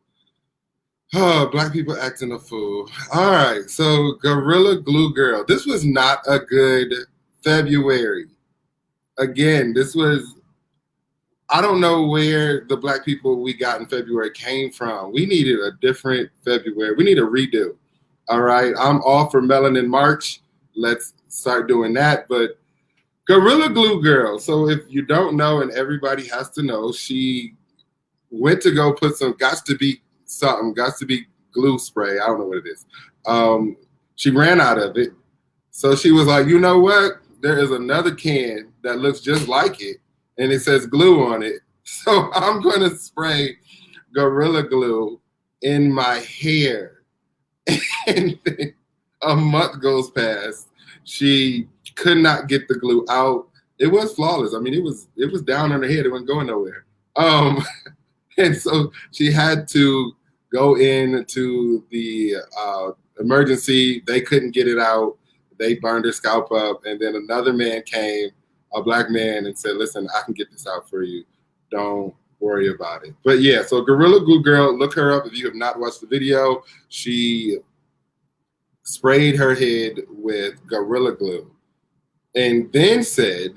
Speaker 1: Black people acting a fool. All right, so Gorilla Glue Girl. This was not a good February. Again, this was, I don't know where the Black people we got in February came from. We needed a different February. We need a redo. All right, I'm all for Melanin March. Let's start doing that. But Gorilla Glue Girl. So if you don't know, and everybody has to know, she went to go put some got to be glue spray. I don't know what it is. She ran out of it. So she was like, you know what? There is another can that looks just like it, and it says glue on it. So I'm going to spray Gorilla Glue in my hair. And then a month goes past. She could not get the glue out. It was flawless. I mean, it was down on her head. It wasn't going nowhere. And so she had to go into the emergency. They couldn't get it out. They burned her scalp up. And then another man came, a Black man, and said, listen, I can get this out for you. Don't worry about it. But yeah, so Gorilla Glue Girl, look her up if you have not watched the video. She sprayed her head with Gorilla Glue and then said,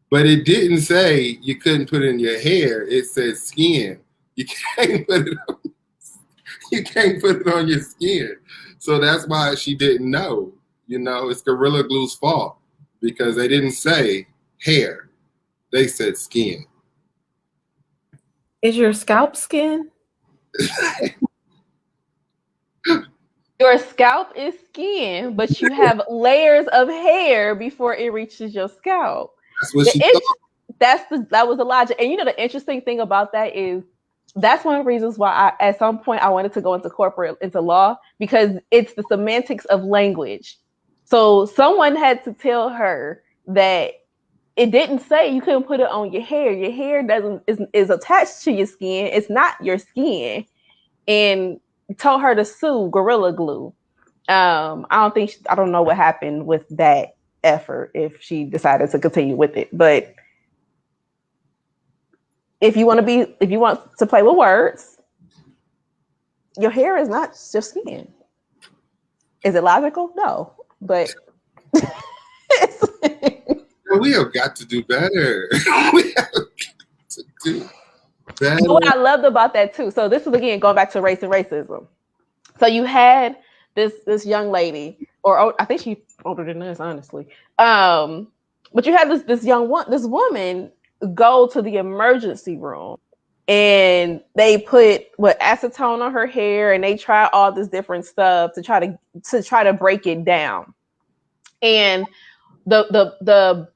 Speaker 1: but it didn't say you couldn't put it in your hair. It said skin. You can't put it on your skin. So that's why she didn't know. You know, it's Gorilla Glue's fault, because they didn't say hair. They said skin.
Speaker 3: Is your scalp skin?
Speaker 2: Your scalp is skin, but you have layers of hair before it reaches your scalp.
Speaker 1: That's what she thought.
Speaker 2: That was the logic. And you know, the interesting thing about that is that's one of the reasons why at some point I wanted to go into law, because it's the semantics of language. So someone had to tell her that it didn't say you couldn't put it on your hair. Your hair is attached to your skin. It's not your skin.
Speaker 3: and told her to sue Gorilla Glue. I don't know what happened with that effort if she decided to continue with it. But if you want to play with words, your hair is not your skin. Is it logical? No, but
Speaker 1: we have got to do better. We have got to do better.
Speaker 3: What I loved about that too. So this is again going back to race and racism. So you had this young lady, or I think she's older than us, honestly. But you had this woman go to the emergency room, and they put acetone on her hair, and they try all this different stuff to try to break it down. And the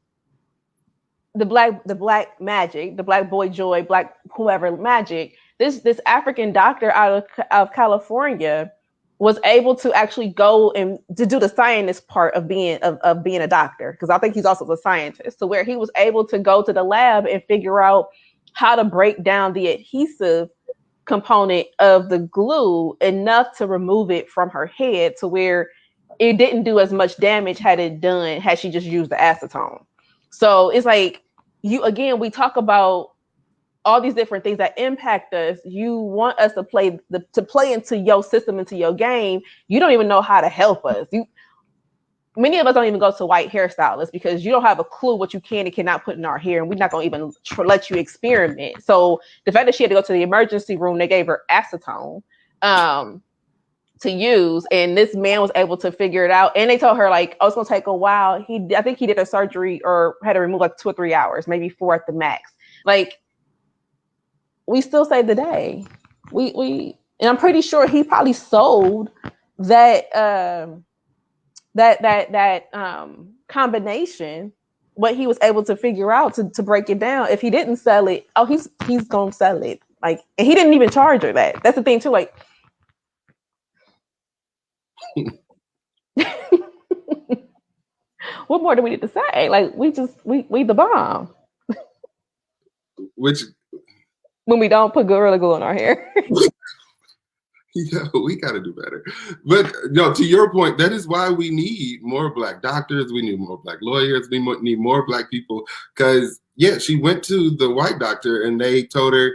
Speaker 3: black magic, the black boy joy, black whoever magic, this African doctor out of California was able to actually go and to do the scientist part of being a doctor, because I think he's also a scientist. So where he was able to go to the lab and figure out how to break down the adhesive component of the glue enough to remove it from her head to where it didn't do as much damage had she just used the acetone. So it's like we talk about all these different things that impact us. You want us to play into your system, into your game. You don't even know how to help us. Many of us don't even go to white hairstylists because you don't have a clue what you can and cannot put in our hair, and we're not going to even let you experiment. So the fact that she had to go to the emergency room, they gave her acetone to use, and this man was able to figure it out. And they told her like, oh, it's going to take a while. I think he did a surgery or had to remove like 2 or 3 hours, maybe 4 at the max. Like, we still save the day. And I'm pretty sure he probably sold that combination, what he was able to figure out to break it down. If he didn't sell it, he's gonna sell it. Like, and he didn't even charge her that. That's the thing too. Like, what more do we need to say? Like, we the bomb. When we don't put Gorilla Glue in our hair.
Speaker 1: We got to do better. But to your point, that is why we need more Black doctors. We need more Black lawyers. We need more Black people. Because, she went to the white doctor and they told her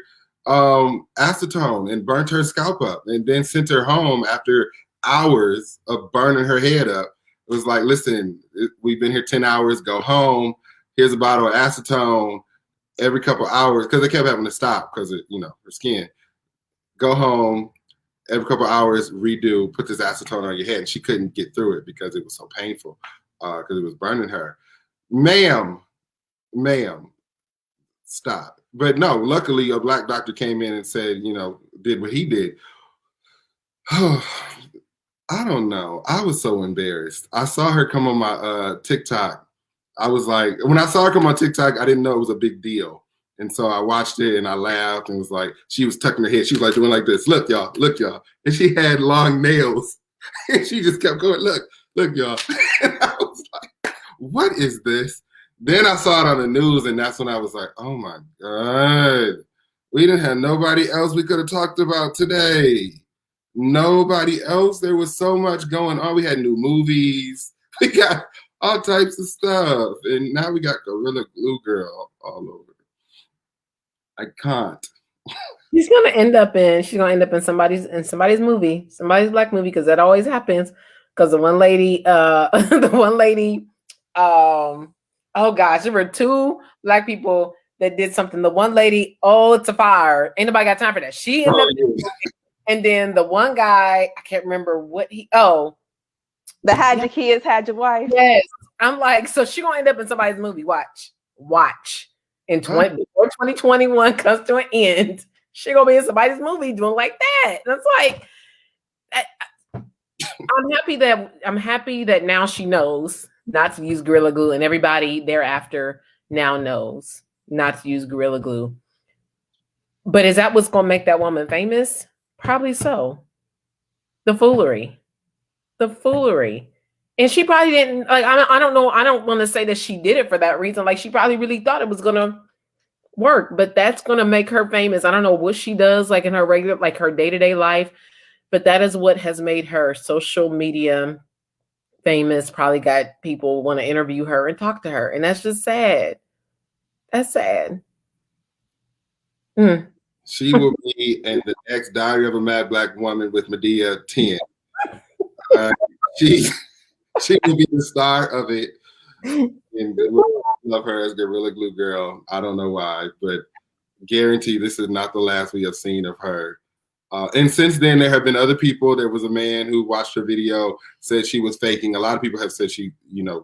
Speaker 1: acetone and burnt her scalp up and then sent her home after hours of burning her head up. It was like, listen, we've been here 10 hours. Go home. Here's a bottle of acetone. Every couple hours, because they kept having to stop because of her skin. Go home, every couple hours, redo, put this acetone on your head. And she couldn't get through it because it was so painful, because it was burning her. Ma'am, stop. But no, luckily a Black doctor came in and said, did what he did. I don't know. I was so embarrassed. I saw her come on my TikTok. I was like, when I saw her come on TikTok, I didn't know it was a big deal. And so I watched it and I laughed and was like, she was tucking her head. She was like doing like this. Look, y'all. And she had long nails. And she just kept going, look, y'all. And I was like, what is this? Then I saw it on the news, and that's when I was like, oh my God. We didn't have nobody else we could have talked about today. Nobody else. There was so much going on. We had new movies. We got all types of stuff. And now we got Gorilla Glue Girl all over. I can't.
Speaker 3: She's gonna end up in somebody's movie, somebody's Black movie, because that always happens. Because the one lady, oh gosh, there were 2 Black people that did something. The one lady, it's a fire. Ain't nobody got time for that. She ended up and then the one guy, I can't remember what
Speaker 2: the had your kids, had your wife.
Speaker 3: Yes. I'm like, so she gonna end up in somebody's movie. Watch. In 2021 comes to an end, she gonna be in somebody's movie doing like that. And it's like, I'm happy that now she knows not to use Gorilla Glue, and everybody thereafter now knows not to use Gorilla Glue. But is that what's gonna make that woman famous? Probably so. The foolery. And she probably didn't, like, I don't know. I don't want to say that she did it for that reason. Like, she probably really thought it was gonna work, but that's going to make her famous. I don't know what she does like in her regular, like her day-to-day life, but that is what has made her social media famous. Probably got people want to interview her and talk to her. And that's just sad. That's sad. Mm.
Speaker 1: She will be in the next Diary of a Mad Black Woman with Medea 10. She will be the star of it. And we love her as Gorilla Glue Girl. I don't know why, but guarantee this is not the last we have seen of her. And since then, there have been other people. There was a man who watched her video, said she was faking. A lot of people have said she,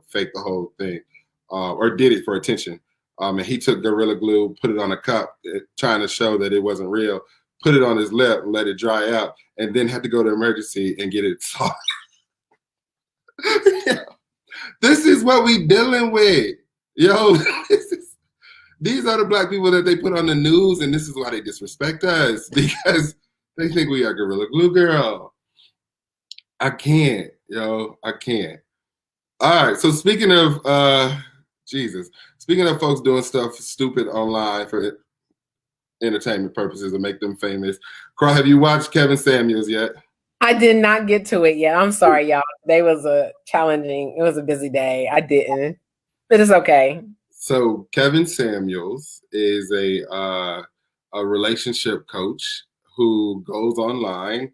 Speaker 1: faked the whole thing or did it for attention. And he took Gorilla Glue, put it on a cup, trying to show that it wasn't real, put it on his lip, and let it dry out, and then had to go to emergency and get it solved. This is what we dealing with. These are the black people that they put on the news, and this is why they disrespect us, because they think we are Gorilla Glue Girl. I can't, I can't. All right, so speaking of speaking of folks doing stuff stupid online for entertainment purposes and make them famous, Carl, have you watched Kevin Samuels yet?
Speaker 3: I did not get to it yet. I'm sorry, y'all. It was a busy day. I didn't, but it's okay.
Speaker 1: So Kevin Samuels is a relationship coach who goes online,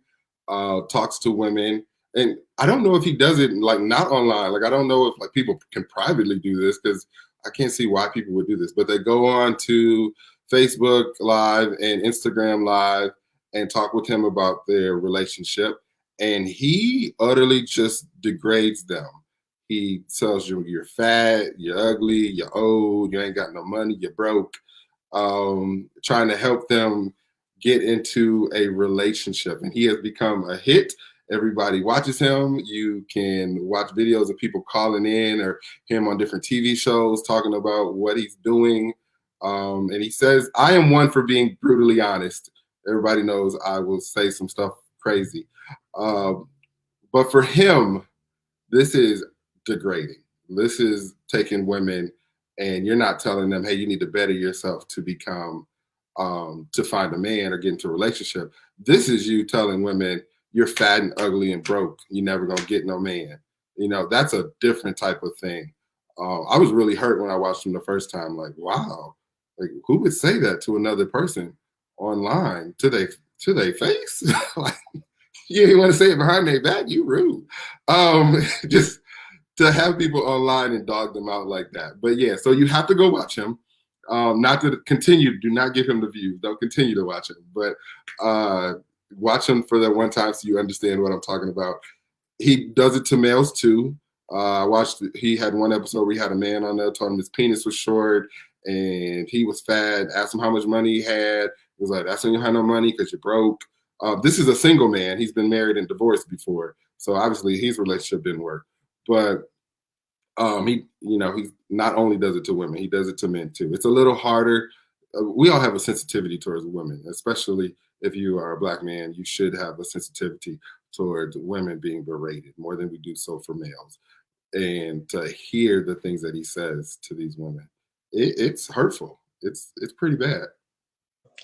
Speaker 1: talks to women, and I don't know if he does it like not online. Like I don't know if like people can privately do this, because I can't see why people would do this. But they go on to Facebook Live and Instagram Live and talk with him about their relationship, and he utterly just degrades them. He tells you you're fat, you're ugly, you're old, you ain't got no money, you're broke. Trying to help them get into a relationship. And he has become a hit. Everybody watches him. You can watch videos of people calling in or him on different TV shows talking about what he's doing. And he says, I am one for being brutally honest. Everybody knows I will say some stuff crazy. But for him, this is degrading. This is taking women and you're not telling them, hey, you need to better yourself to become, to find a man or get into a relationship. This is you telling women you're fat and ugly and broke. You're never going to get no man. That's a different type of thing. I was really hurt when I watched him the first time. Like, wow, like who would say that to another person online to their face? Like, you didn't want to say it behind their back. You rude. Just to have people online and dog them out like that. But yeah, so you have to go watch him. Not to continue, do not give him the views. Don't continue to watch him, but watch him for that one time so you understand what I'm talking about. He does it to males too. I watched, he had one episode where he had a man on there, told him his penis was short and he was fat, asked him how much money he had. He was like, that's when you have no money because you're broke. This is a single man. He's been married and divorced before. So obviously his relationship didn't work. But he not only does it to women, he does it to men too. It's a little harder. We all have a sensitivity towards women, especially if you are a black man. You should have a sensitivity towards women being berated more than we do so for males. And to hear the things that he says to these women, it's hurtful. It's pretty bad.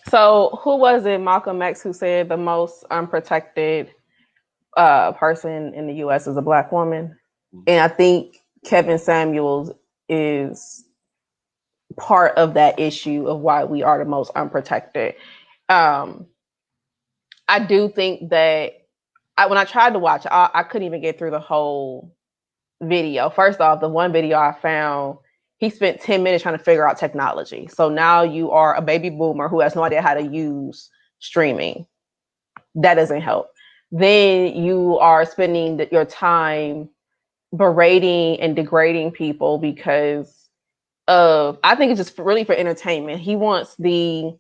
Speaker 2: So who was it, Malcolm X, who said the most unprotected person in the U.S. is a black woman? Mm-hmm. And I think Kevin Samuels is part of that issue of why we are the most unprotected. I do think that when I tried to watch, I couldn't even get through the whole video. First off, the one video I found, he spent 10 minutes trying to figure out technology. So now you are a baby boomer who has no idea how to use streaming. That doesn't help. Then you are spending your time berating and degrading people because of, I think it's just really for entertainment. He wants the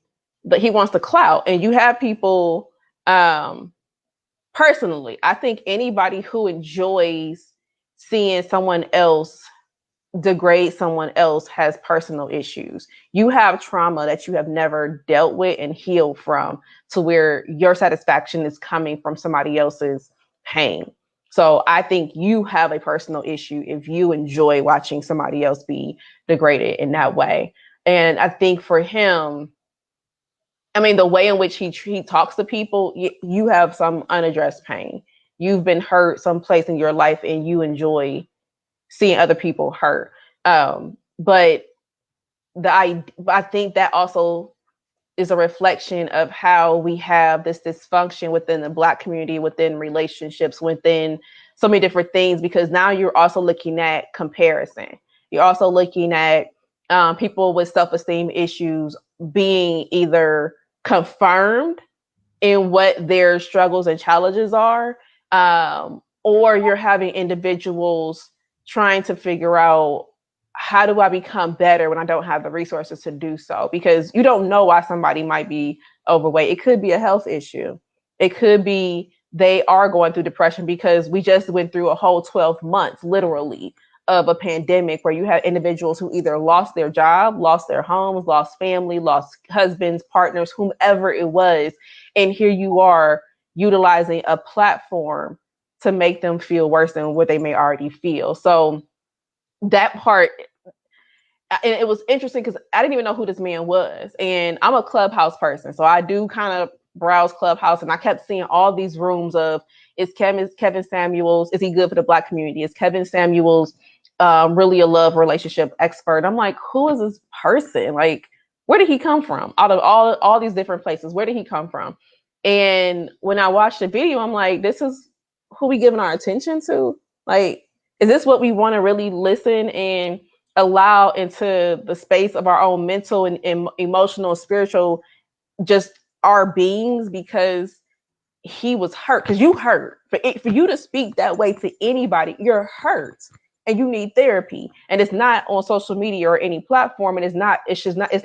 Speaker 2: clout, and you have people, personally, I think anybody who enjoys seeing someone else degrade someone else has personal issues. You have trauma that you have never dealt with and healed from, to where your satisfaction is coming from somebody else's pain. So I think you have a personal issue if you enjoy watching somebody else be degraded in that way. And I think for him, I mean, the way in which he talks to people, you have some unaddressed pain. You've been hurt someplace in your life, and you enjoy seeing other people hurt. But I think that also is a reflection of how we have this dysfunction within the Black community, within relationships, within so many different things, because now you're also looking at comparison. You're also looking at people with self-esteem issues being either confirmed in what their struggles and challenges are, or you're having individuals trying to figure out, how do I become better when I don't have the resources to do so? Because you don't know why somebody might be overweight. It could be a health issue. It could be they are going through depression, because we just went through a whole 12 months, literally, of a pandemic where you have individuals who either lost their job, lost their homes, lost family, lost husbands, partners, whomever it was. And here you are utilizing a platform to make them feel worse than what they may already feel. So that part, and it was interesting because I didn't even know who this man was. And I'm a Clubhouse person, so I do kind of browse Clubhouse, and I kept seeing all these rooms of, is Kevin Samuels, is he good for the Black community? Is Kevin Samuels really a love relationship expert? I'm like, who is this person? Like, where did he come from? Out of all these different places, where did he come from? And when I watched the video, I'm like, this is who we giving our attention to? Like, is this what we want to really listen and allow into the space of our own mental and emotional and spiritual, just our beings? Because he was hurt, because you hurt. For you to speak that way to anybody, you're hurt and you need therapy. And it's not on social media or any platform. And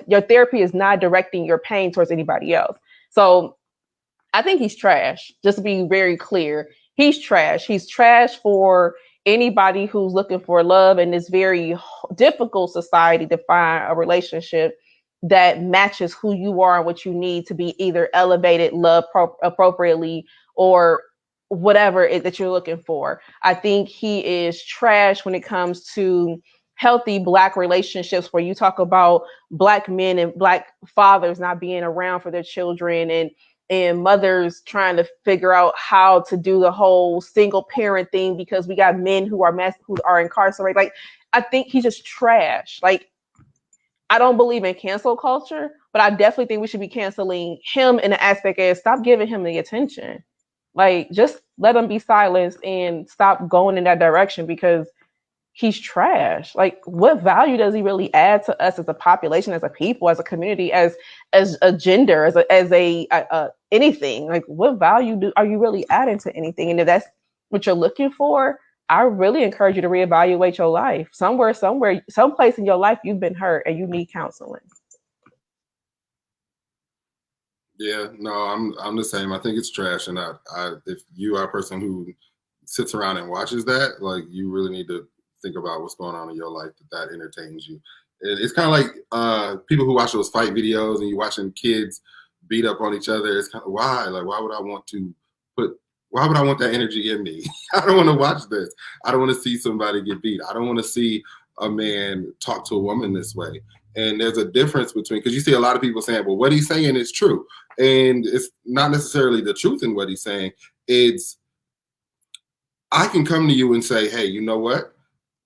Speaker 2: your therapy is not directing your pain towards anybody else. So I think he's trash. Just to be very clear, he's trash. He's trash for anybody who's looking for love in this very difficult society to find a relationship that matches who you are and what you need to be either elevated, loved appropriately, or whatever that you're looking for. I think he is trash when it comes to healthy Black relationships, where you talk about Black men and Black fathers not being around for their children, and mothers trying to figure out how to do the whole single parent thing because we got men who are incarcerated. Like, I think he's just trash. Like, I don't believe in cancel culture, but I definitely think we should be canceling him in the aspect of stop giving him the attention. Like, just let him be silenced and stop going in that direction, because he's trash. Like, what value does he really add to us as a population, as a people, as a community, as a gender, as a anything? Like, what value are you really adding to anything? And if that's what you're looking for, I really encourage you to reevaluate your life. Somewhere, someplace in your life, you've been hurt and you need counseling.
Speaker 1: Yeah, no, I'm the same. I think it's trash, and I if you are a person who sits around and watches that, like, you really need to think about what's going on in your life that entertains you. It's kind of like people who watch those fight videos and you watching kids beat up on each other. It's kind of, why would I want that energy in me? I don't want to watch this. I don't want to see somebody get beat. I don't want to see a man talk to a woman this way. And there's a difference between, because you see a lot of people saying, well, what he's saying is true. And it's not necessarily the truth in what he's saying. It's, I can come to you and say, hey, you know what?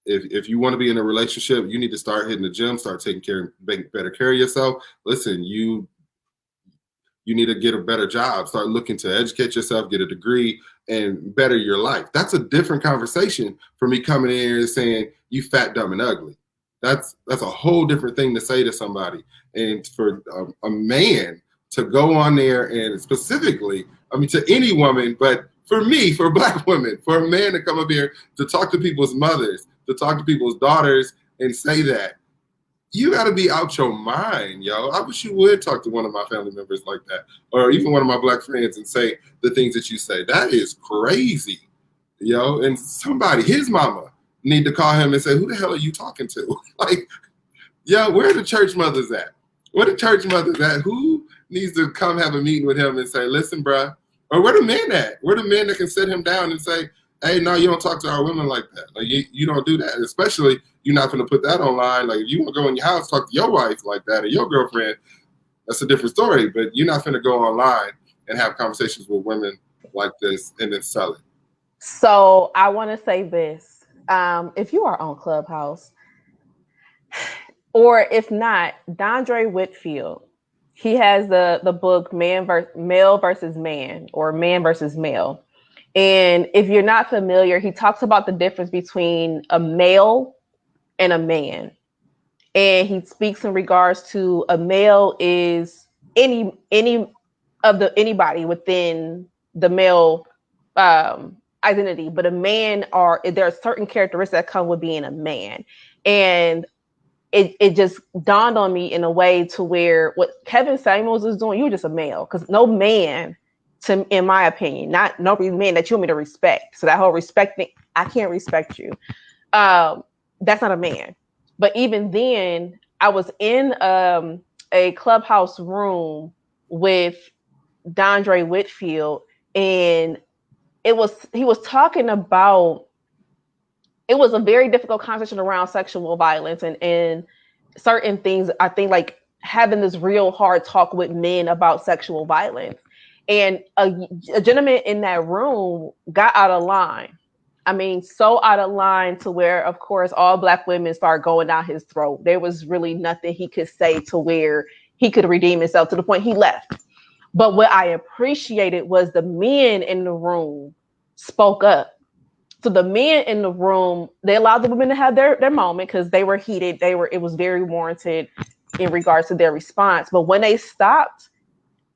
Speaker 1: If you want to be in a relationship, you need to start hitting the gym, start taking better care of yourself. Listen, you need to get a better job, start looking to educate yourself, get a degree, and better your life. That's a different conversation for me coming in here and saying, you fat, dumb, and ugly. That's a whole different thing to say to somebody. And for a man to go on there and specifically, I mean, to any woman, but for me, for Black women, for a man to come up here to talk to people's mothers, to talk to people's daughters and say that, you got to be out your mind, yo. I wish you would talk to one of my family members like that, or even one of my Black friends, and say the things that you say. That is crazy, yo. And somebody, his mama, need to call him and say, who the hell are you talking to? Like, yo, where are the church mothers at? Where the church mothers at? Who needs to come have a meeting with him and say, listen, bruh? Or where the men at? Where the men that can sit him down and say, hey, no, you don't talk to our women like that. Like you don't do that. Especially you're not gonna put that online. Like if you want to go in your house, talk to your wife like that or your girlfriend, that's a different story. But you're not gonna go online and have conversations with women like this and then sell it.
Speaker 2: So I want to say this. If you are on Clubhouse, or if not, Dondre Whitfield, he has the book Male versus Man, or Man versus Male. And if you're not familiar, he talks about the difference between a male and a man. And he speaks in regards to a male is any of the anybody within the male identity, but a man there are certain characteristics that come with being a man. And it just dawned on me in a way to where what Kevin Samuels is doing, you're just a male, because no man, in my opinion, not no man that you want me to respect. So that whole respect thing, I can't respect you. That's not a man. But even then, I was in a Clubhouse room with Dondre Whitfield, and he was talking about, it was a very difficult conversation around sexual violence and certain things. I think like having this real hard talk with men about sexual violence. And a gentleman in that room got out of line. I mean, so out of line to where, of course, all Black women started going down his throat. There was really nothing he could say to where he could redeem himself, to the point he left. But what I appreciated was the men in the room spoke up. So the men in the room, they allowed the women to have their moment because they were heated. It was very warranted in regards to their response. But when they stopped,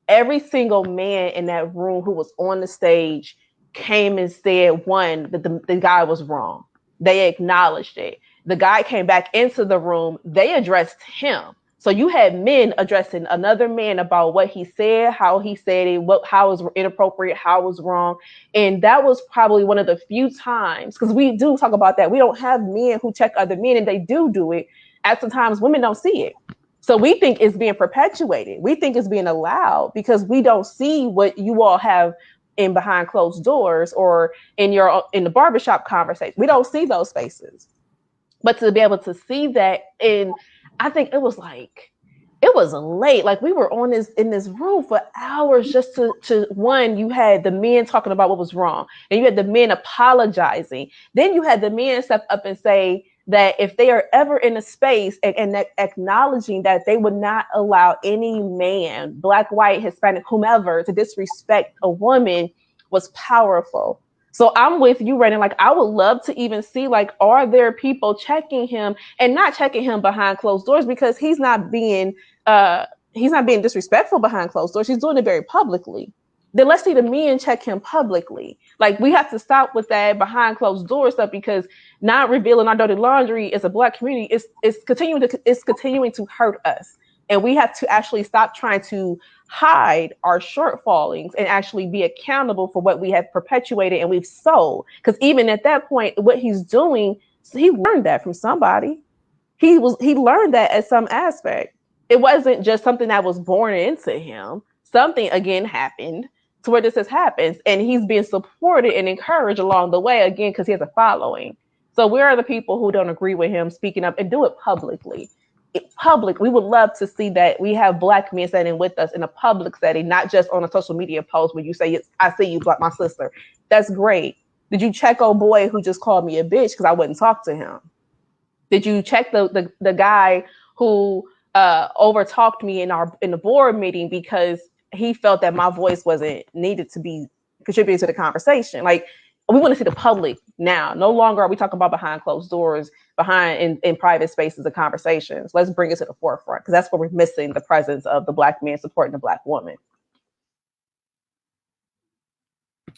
Speaker 2: every single man in that room who was on the stage came and said, one, that the guy was wrong. They acknowledged it. The guy came back into the room. They addressed him. So you had men addressing another man about what he said, how he said it, how it was inappropriate, how it was wrong. And that was probably one of the few times, because we do talk about that. We don't have men who check other men, and they do it. At sometimes women don't see it. So we think it's being perpetuated. We think it's being allowed because we don't see what you all have in behind closed doors or in the barbershop conversation. We don't see those spaces. But to be able to see that, and I think it was late. Like we were in this room for hours just to one, you had the men talking about what was wrong, and you had the men apologizing. Then you had the men step up and say that if they are ever in a space and acknowledging that they would not allow any man, Black, white, Hispanic, whomever, to disrespect a woman was powerful. So I'm with you, Brandon. Like, I would love to even see, like, are there people checking him and not checking him behind closed doors, because he's not being disrespectful behind closed doors. He's doing it very publicly. Then let's see the men check him publicly. Like, we have to stop with that behind closed doors stuff, because not revealing our dirty laundry as a Black community is continuing to hurt us. And we have to actually stop trying to hide our shortfallings and actually be accountable for what we have perpetuated and we've sold. Because even at that point, what he's doing, he learned that from somebody. He learned that at some aspect. It wasn't just something that was born into him. Something again happened to where this has happened, and he's being supported and encouraged along the way, again, because he has a following. So where are the people who don't agree with him speaking up and do it publicly? We would love to see that we have Black men standing with us in a public setting, not just on a social media post where you say, I see you, Black, my sister. That's great. Did you check old boy who just called me a bitch because I wouldn't talk to him? Did you check the guy who overtalked me in the board meeting because he felt that my voice wasn't needed to be contributing to the conversation? Like, we want to see the public now. No longer are we talking about behind closed doors, in private spaces of conversations. Let's bring it to the forefront, because that's where we're missing the presence of the Black man supporting the Black woman.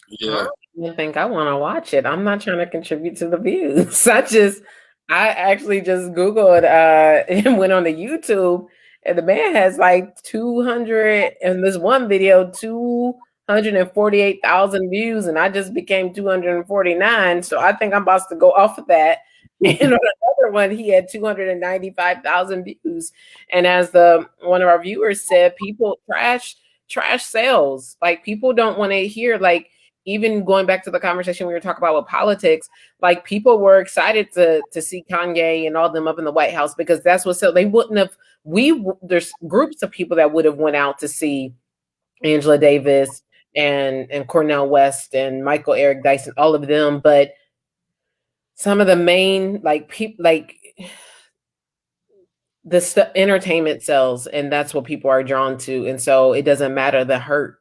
Speaker 1: Yeah.
Speaker 3: I think I want to watch it. I'm not trying to contribute to the views. I actually just Googled and went on to YouTube, and the man has like 200, and this one video, 248,000 views, and I just became 249. So I think I'm about to go off of that. And on another one, he had 295,000 views. And as one of our viewers said, people trash sales. Like, people don't want to hear, like, even going back to the conversation we were talking about with politics, like people were excited to see Kanye and all them up in the White House because that's what, so they wouldn't have, there's groups of people that would have went out to see Angela Davis and Cornel West and Michael Eric Dyson, all of them, but some of the main like people like the entertainment sells, and that's what people are drawn to, and so it doesn't matter the hurt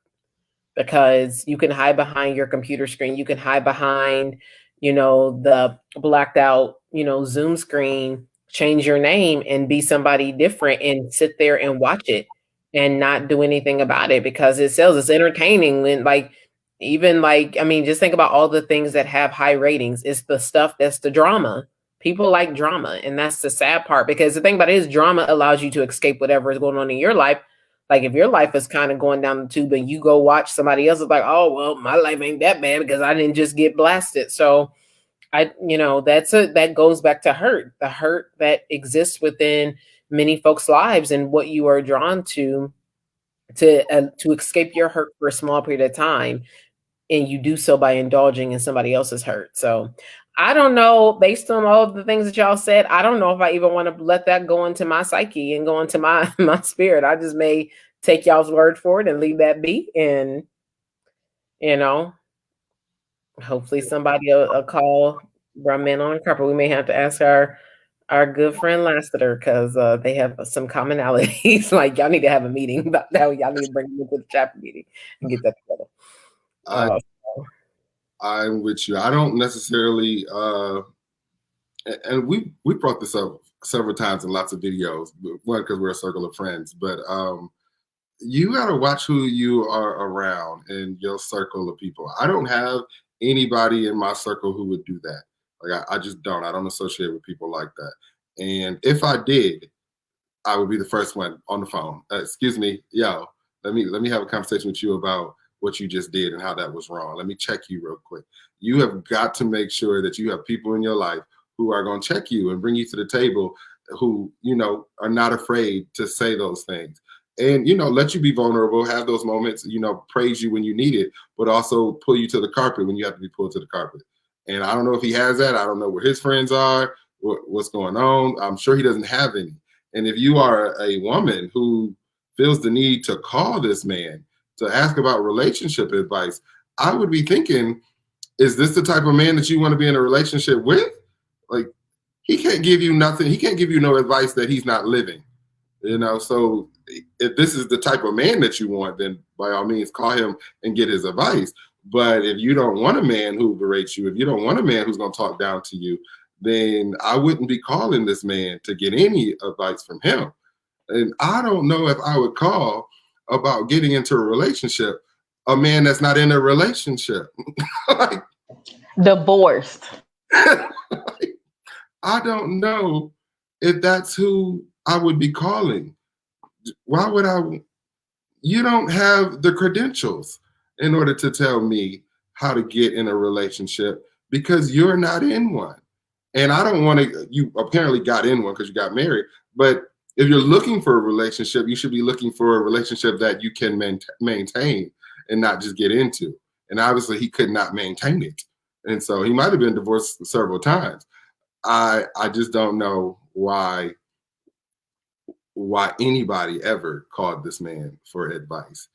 Speaker 3: because you can hide behind your computer screen, you can hide behind, the blacked out, Zoom screen, change your name and be somebody different and sit there and watch it and not do anything about it because it sells. It's entertaining. And just think about all the things that have high ratings. It's the stuff that's the drama. People like drama, and that's the sad part because the thing about it is drama allows you to escape whatever is going on in your life. Like if your life is kind of going down the tube and you go watch somebody else, it's like, oh, well, my life ain't that bad because I didn't just get blasted. So that goes back to the hurt that exists within many folks' lives and what you are drawn to escape your hurt for a small period of time. And you do so by indulging in somebody else's hurt. So I don't know, based on all of the things that y'all said, I don't know if I even want to let that go into my psyche and go into my spirit. I just may take y'all's word for it and leave that be. And, hopefully somebody will call Brahman on the carpet. We may have to ask our good friend Lassiter because they have some commonalities. Like y'all need to have a meeting about that. Y'all need to bring them into the chapter meeting and get that together.
Speaker 1: I'm with you. I don't necessarily, and we brought this up several times in lots of videos. One, because we're a circle of friends, but you got to watch who you are around in your circle of people. I don't have anybody in my circle who would do that. Like I just don't. I don't associate with people like that. And if I did, I would be the first one on the phone. Excuse me, yo, let me have a conversation with you about what you just did and how that was wrong. Let me check you real quick. You have got to make sure that you have people in your life who are going to check you and bring you to the table, who, are not afraid to say those things and, let you be vulnerable, have those moments, praise you when you need it, but also pull you to the carpet when you have to be pulled to the carpet. And I don't know if he has that. I don't know where his friends are, what's going on. I'm sure he doesn't have any. And if you are a woman who feels the need to call this man to ask about relationship advice, I would be thinking, is this the type of man that you want to be in a relationship with? Like, he can't give you nothing. He can't give you no advice that he's not living, So if this is the type of man that you want, then by all means call him and get his advice. But if you don't want a man who berates you, if you don't want a man who's going to talk down to you, then I wouldn't be calling this man to get any advice from him. And I don't know if I would call about getting into a relationship a man that's not in a relationship. Like,
Speaker 4: divorced.
Speaker 1: I don't know if that's who I would be calling. Why would I? You don't have the credentials in order to tell me how to get in a relationship because you're not in one. And I don't want to, you apparently got in one because you got married, but if you're looking for a relationship, you should be looking for a relationship that you can maintain and not just get into. And obviously he could not maintain it. And so he might have been divorced several times. I just don't know why anybody ever called this man for advice.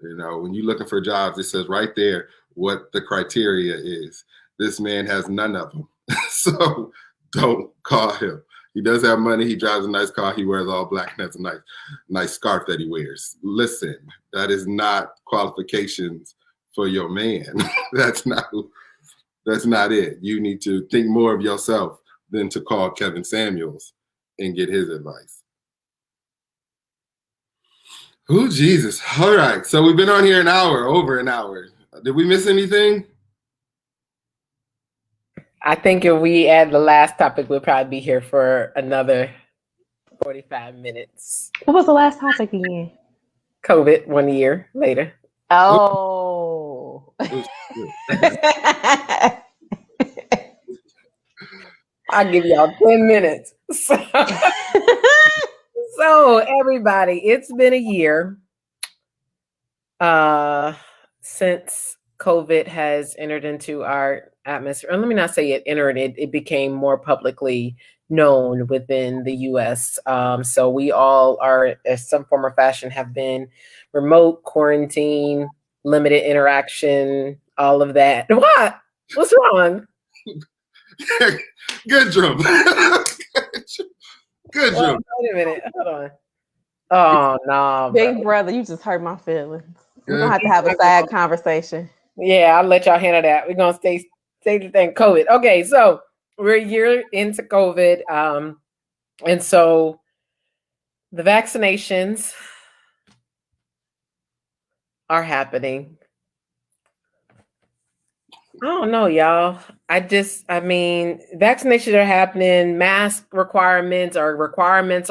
Speaker 1: When you're looking for jobs, it says right there what the criteria is. This man has none of them. So don't call him. He does have money. He drives a nice car. He wears all black and has a nice scarf that he wears. Listen, that is not qualifications for your man. That's not it. You need to think more of yourself than to call Kevin Samuels and get his advice. Oh, Jesus. All right. So we've been on here over an hour. Did we miss anything?
Speaker 3: I think if we add the last topic, we'll probably be here for another 45 minutes.
Speaker 4: What was the last topic again?
Speaker 3: COVID 1 year later.
Speaker 4: Oh.
Speaker 3: I'll give y'all 10 minutes. So everybody, it's been a year since COVID has entered into our atmosphere. And let me not say it entered, it became more publicly known within the US. So we all are, as some form or fashion, have been remote, quarantine, limited interaction, all of that. What? What's wrong?
Speaker 1: Good drum. Good drum.
Speaker 3: Wait a minute. Hold on. Oh, no.
Speaker 4: Big brother, you just hurt my feelings. We're going to have a sad conversation.
Speaker 3: Yeah, I'll let y'all handle that. We're going to stay the thing COVID. Okay, so we're a year into COVID. And so the vaccinations are happening. I don't know, y'all. Vaccinations are happening. Mask requirements are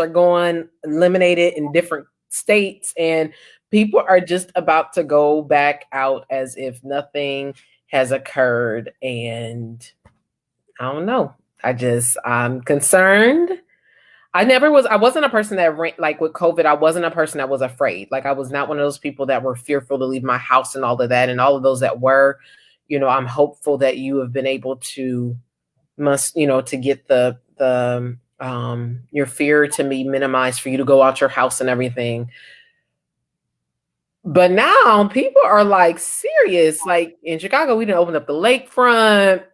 Speaker 3: going eliminated in different states, and people are just about to go back out as if nothing has occurred. And I don't know. I'm concerned. I wasn't a person that like with COVID, I wasn't a person that was afraid. Like I was not one of those people that were fearful to leave my house and all of that. And all of those that were, I'm hopeful that you have been able to to get your fear to be minimized for you to go out your house and everything. But now people are like serious. Like in Chicago, we didn't open up the lakefront,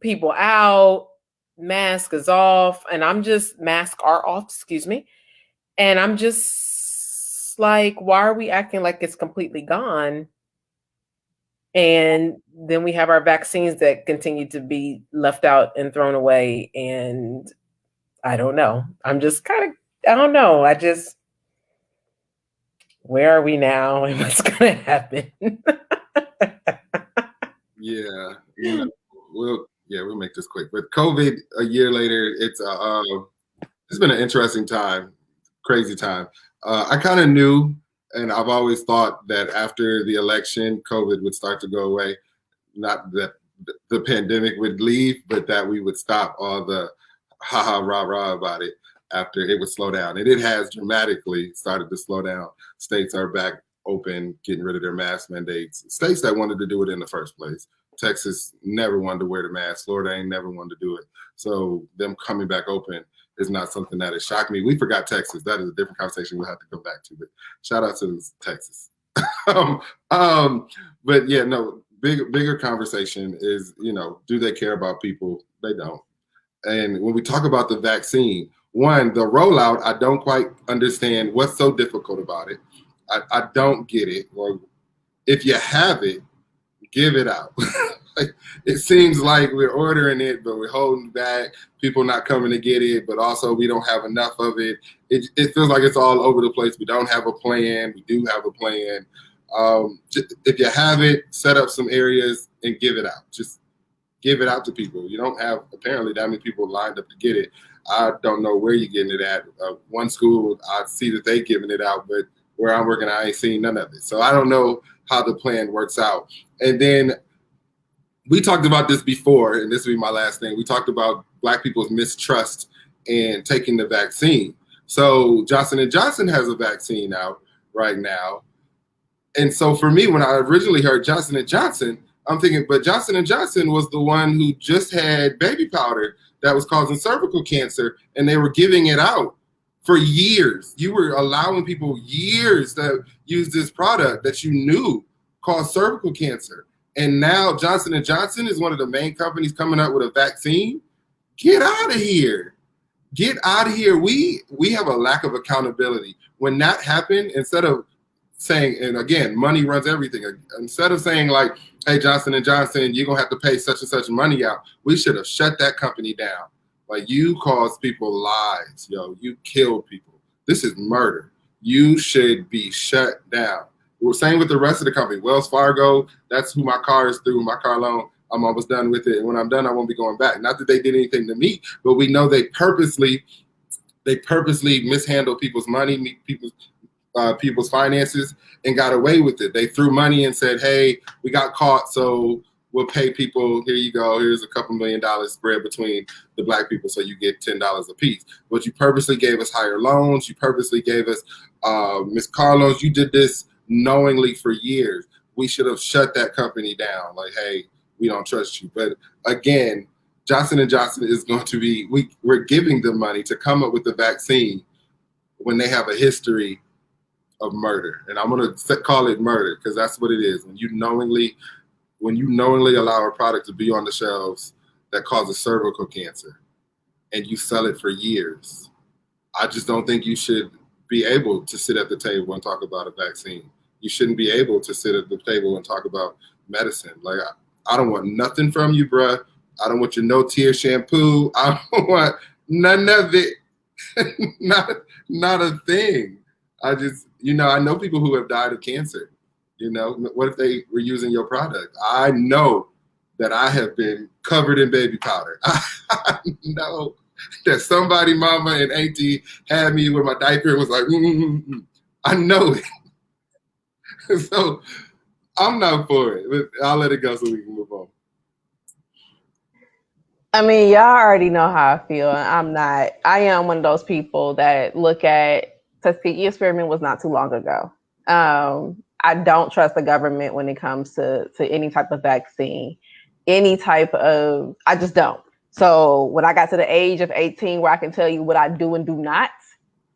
Speaker 3: people out, mask is off, and masks are off, excuse me. And I'm just like, why are we acting like it's completely gone? And then we have our vaccines that continue to be left out and thrown away. And I don't know. I don't know. Where are we now and what's going to happen?
Speaker 1: Yeah. We'll make this quick. But COVID, a year later, it's been an interesting time, crazy time. I kind of knew, and I've always thought that after the election, COVID would start to go away. Not that the pandemic would leave, but that we would stop all the ha-ha, rah-rah about it after it would slow down. And it has dramatically started to slow down. States are back open, getting rid of their mask mandates. States that wanted to do it in the first place. Texas never wanted to wear the mask. Florida ain't never wanted to do it. So them coming back open is not something that has shocked me. We forgot Texas. That is a different conversation we'll have to come back to. But shout out to Texas. But yeah, no, bigger conversation is, do they care about people? They don't. And when we talk about the vaccine, one, the rollout, I don't quite understand what's so difficult about it. I don't get it. Or if you have it, give it out. It seems like we're ordering it, but we're holding back. People not coming to get it, but also we don't have enough of it. It feels like it's all over the place. We don't have a plan. We do have a plan. If you have it, set up some areas and give it out. Just give it out to people. You don't have apparently that many people lined up to get it. I don't know where you're getting it at. One school, I see that they giving it out, but where I'm working, I ain't seen none of it. So I don't know how the plan works out. And then we talked about this before, and this will be my last thing. We talked about Black people's mistrust in taking the vaccine. So Johnson & Johnson has a vaccine out right now. And so for me, when I originally heard Johnson & Johnson, I'm thinking, but Johnson & Johnson was the one who just had baby powder that was causing cervical cancer, and they were giving it out for years. You were allowing people years to use this product that you knew caused cervical cancer. And now Johnson & Johnson is one of the main companies coming up with a vaccine. Get out of here. Get out of here. We have a lack of accountability. When that happened, instead of saying, and again, money runs everything. Instead of saying like, hey, Johnson & Johnson, you're going to have to pay such and such money out, we should have shut that company down. Like, you caused people lives, yo. You killed people. This is murder. You should be shut down. We're same with the rest of the company. Wells Fargo, that's who my car is through, my car loan. I'm almost done with it. And when I'm done, I won't be going back. Not that they did anything to me, but we know they purposely mishandled people's money, people's finances, and got away with it. They threw money and said, hey, we got caught, so we'll pay people. Here you go. Here's a couple $1 million spread between the Black people, so you get $10 a piece. But you purposely gave us higher loans. You purposely gave us missed car loans. You did this knowingly for years. we should have shut that company down. Like, hey, we don't trust you. But again, Johnson & Johnson is going to be, we're giving them money to come up with the vaccine when they have a history of murder. And I'm going to call it murder because that's what it is. When you knowingly allow a product to be on the shelves that causes cervical cancer and you sell it for years, I just don't think you should be able to sit at the table and talk about a vaccine. You shouldn't be able to sit at the table and talk about medicine. Like, I don't want nothing from you, bruh. I don't want your no-tear shampoo. I don't want none of it. not a thing. I just, I know people who have died of cancer. What if they were using your product? I know that I have been covered in baby powder. I know that somebody, mama and auntie, had me with my diaper and was like, I know it. So I'm not for it. But I'll let it go so we can move on.
Speaker 4: I mean, y'all already know how I feel. I'm not. I am one of those people that look at Tuskegee experiment was not too long ago. I don't trust the government when it comes to any type of vaccine, I just don't. So when I got to the age of 18 where I can tell you what I do and do not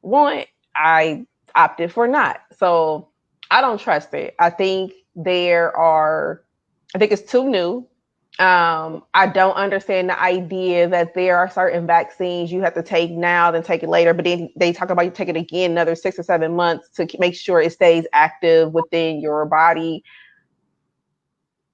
Speaker 4: want, I opted for not. So I don't trust it. I think it's too new. I don't understand the idea that there are certain vaccines you have to take now, then take it later. But then they talk about you take it again another 6 or 7 months to make sure it stays active within your body.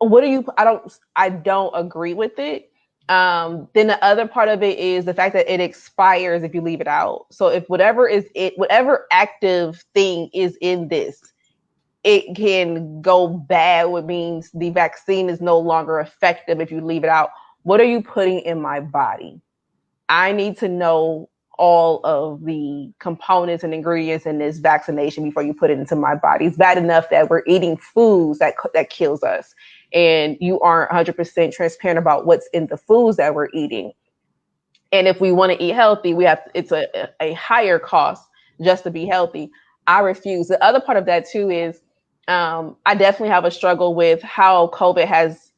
Speaker 4: I don't agree with it. Then the other part of it is the fact that it expires if you leave it out. So if whatever active thing is in this, it can go bad, which means the vaccine is no longer effective if you leave it out. What are you putting in my body? I need to know all of the components and ingredients in this vaccination before you put it into my body. It's bad enough that we're eating foods that kills us, and you aren't 100% transparent about what's in the foods that we're eating. And if we want to eat healthy, it's a higher cost just to be healthy. I refuse. The other part of that too is I definitely have a struggle with how COVID has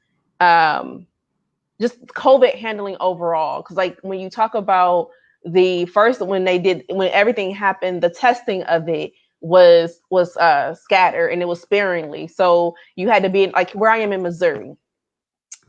Speaker 4: just COVID handling overall. Because like when you talk about when everything happened, the testing of it was scattered and it was sparingly. So you had to be like where I am in Missouri.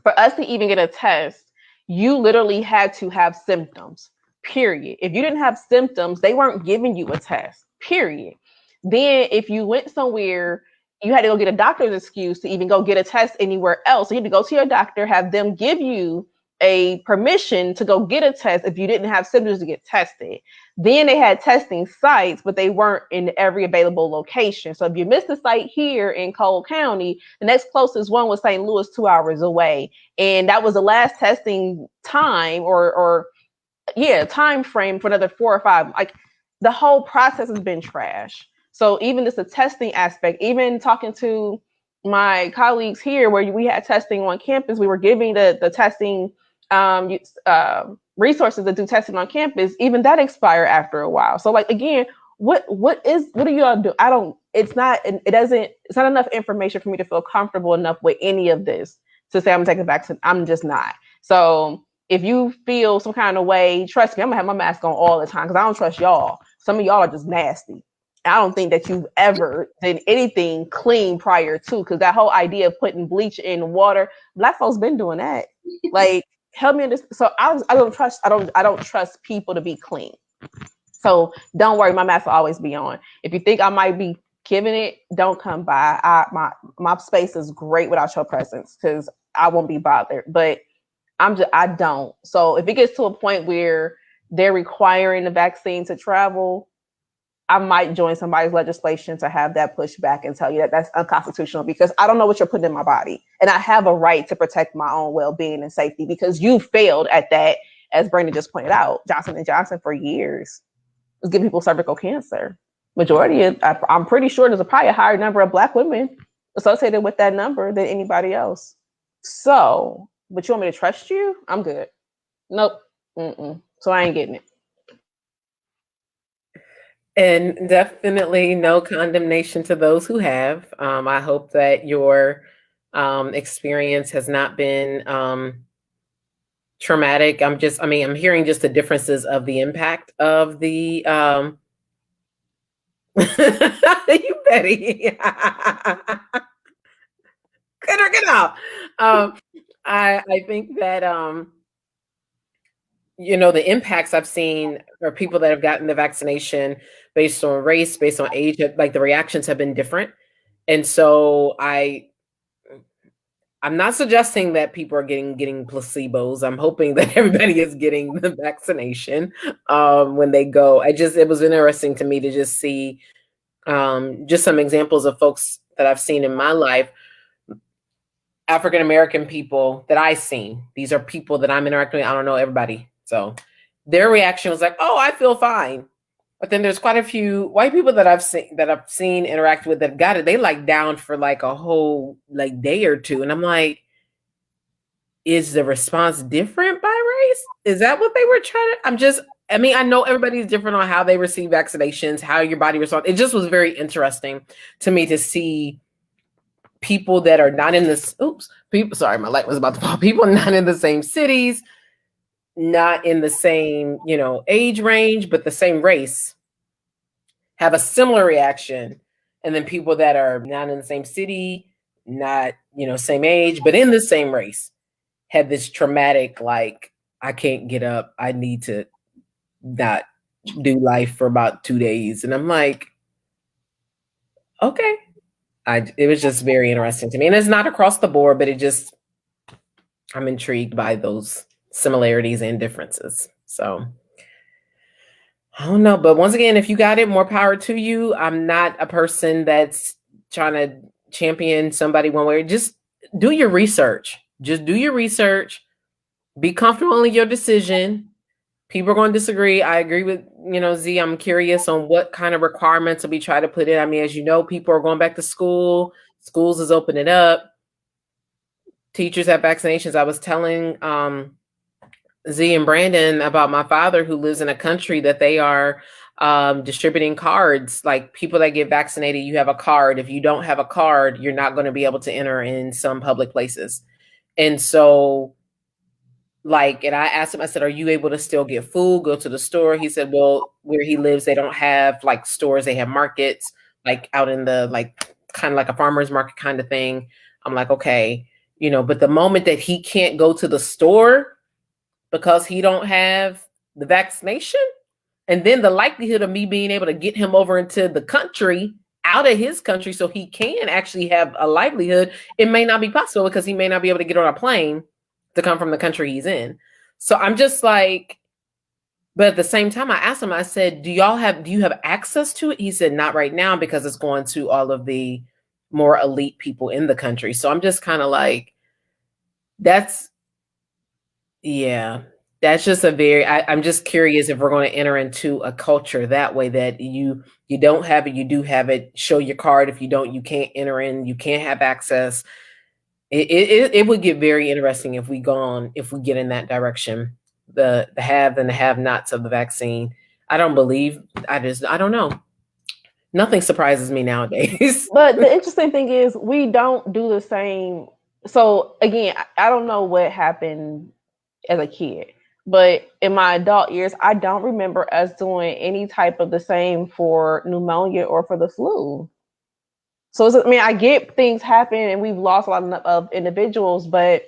Speaker 4: For us to even get a test, you literally had to have symptoms, period. If you didn't have symptoms, they weren't giving you a test, period. Then if you went somewhere, you had to go get a doctor's excuse to even go get a test anywhere else. So you had to go to your doctor, have them give you a permission to go get a test if you didn't have symptoms to get tested. Then they had testing sites, but they weren't in every available location. So if you missed the site here in Cole County, the next closest one was St. Louis, 2 hours away. And that was the last testing time time frame for another 4 or 5. Like the whole process has been trash. So even just the testing aspect, even talking to my colleagues here where we had testing on campus, we were giving the testing resources to do testing on campus. Even that expired after a while. So like, again, what do you all do? It's not enough information for me to feel comfortable enough with any of this to say I'm gonna take a vaccine. I'm just not. So if you feel some kind of way, trust me, I'm gonna have my mask on all the time because I don't trust y'all. Some of y'all are just nasty. I don't think that you've ever done anything clean prior to, because that whole idea of putting bleach in water, Black folks been doing that. Like, help me in this. So I don't trust people to be clean. So don't worry, my mask will always be on. If you think I might be giving it, don't come by. My space is great without your presence because I won't be bothered. But I don't. So if it gets to a point where they're requiring the vaccine to travel, I might join somebody's legislation to have that pushed back and tell you that that's unconstitutional because I don't know what you're putting in my body. And I have a right to protect my own well-being and safety because you failed at that, as Brandon just pointed out. Johnson & Johnson for years was giving people cervical cancer. I'm pretty sure there's probably a higher number of Black women associated with that number than anybody else. So, but you want me to trust you? I'm good. Nope. So I ain't getting it.
Speaker 3: And definitely no condemnation to those who have. I hope that your experience has not been traumatic. I'm hearing just the differences of the impact of the you Betty. Get out. I think that the impacts I've seen for people that have gotten the vaccination based on race, based on age, like the reactions have been different. And so I'm not suggesting that people are getting placebos. I'm hoping that everybody is getting the vaccination when they go. It was interesting to me to just see just some examples of folks that I've seen in my life, African American people that I've seen. These are people that I'm interacting with. I don't know everybody. So their reaction was like, "Oh, I feel fine." But then there's quite a few white people that I've seen interact with that got it. They like down for like a whole like day or two. And I'm like, is the response different by race? Is that what they were trying to? I know everybody's different on how they receive vaccinations, how your body responds. It just was very interesting to me to see people that are not in this. Sorry, my light was about to fall. People not in the same cities, not in the same, age range, but the same race have a similar reaction. And then people that are not in the same city, not, same age, but in the same race had this traumatic, like, I can't get up. I need to not do life for about 2 days. And I'm like, okay. It was just very interesting to me. And it's not across the board, but I'm intrigued by those similarities and differences. So I don't know. But once again, if you got it, more power to you. I'm not a person that's trying to champion somebody one way. Just do your research. Just do your research. Be comfortable in your decision. People are going to disagree. I agree with, Z. I'm curious on what kind of requirements will we try to put in. I mean, as you know, people are going back to school. Schools is opening up. Teachers have vaccinations. I was telling Z and Brandon about my father who lives in a country that they are distributing cards. Like people that get vaccinated, you have a card. If you don't have a card, you're not going to be able to enter in some public places. And so and I asked him, I said, are you able to still get food, go to the store? He said, well, where he lives, they don't have like stores. They have markets like out in the, like, kind of like a farmer's market kind of thing. I'm like, okay, but the moment that he can't go to the store because he don't have the vaccination, and then the likelihood of me being able to get him over into the country, out of his country, so he can actually have a livelihood, it may not be possible because he may not be able to get on a plane to come from the country he's in. So I'm just like, but at the same time, I asked him, I said, do you have access to it? He said, not right now because it's going to all of the more elite people in the country. So I'm just kind of like, that's just I'm just curious if we're going to enter into a culture that way, that you don't have it, you do have it, show your card. If you don't, you can't enter in, you can't have access. It would get very interesting if we get in that direction, the have and the have nots of the vaccine. I don't know. Nothing surprises me nowadays.
Speaker 4: But the interesting thing is we don't do the same. So again, I don't know what happened as a kid, but in my adult years, I don't remember us doing any type of the same for pneumonia or for the flu. So I get things happen and we've lost a lot of individuals, but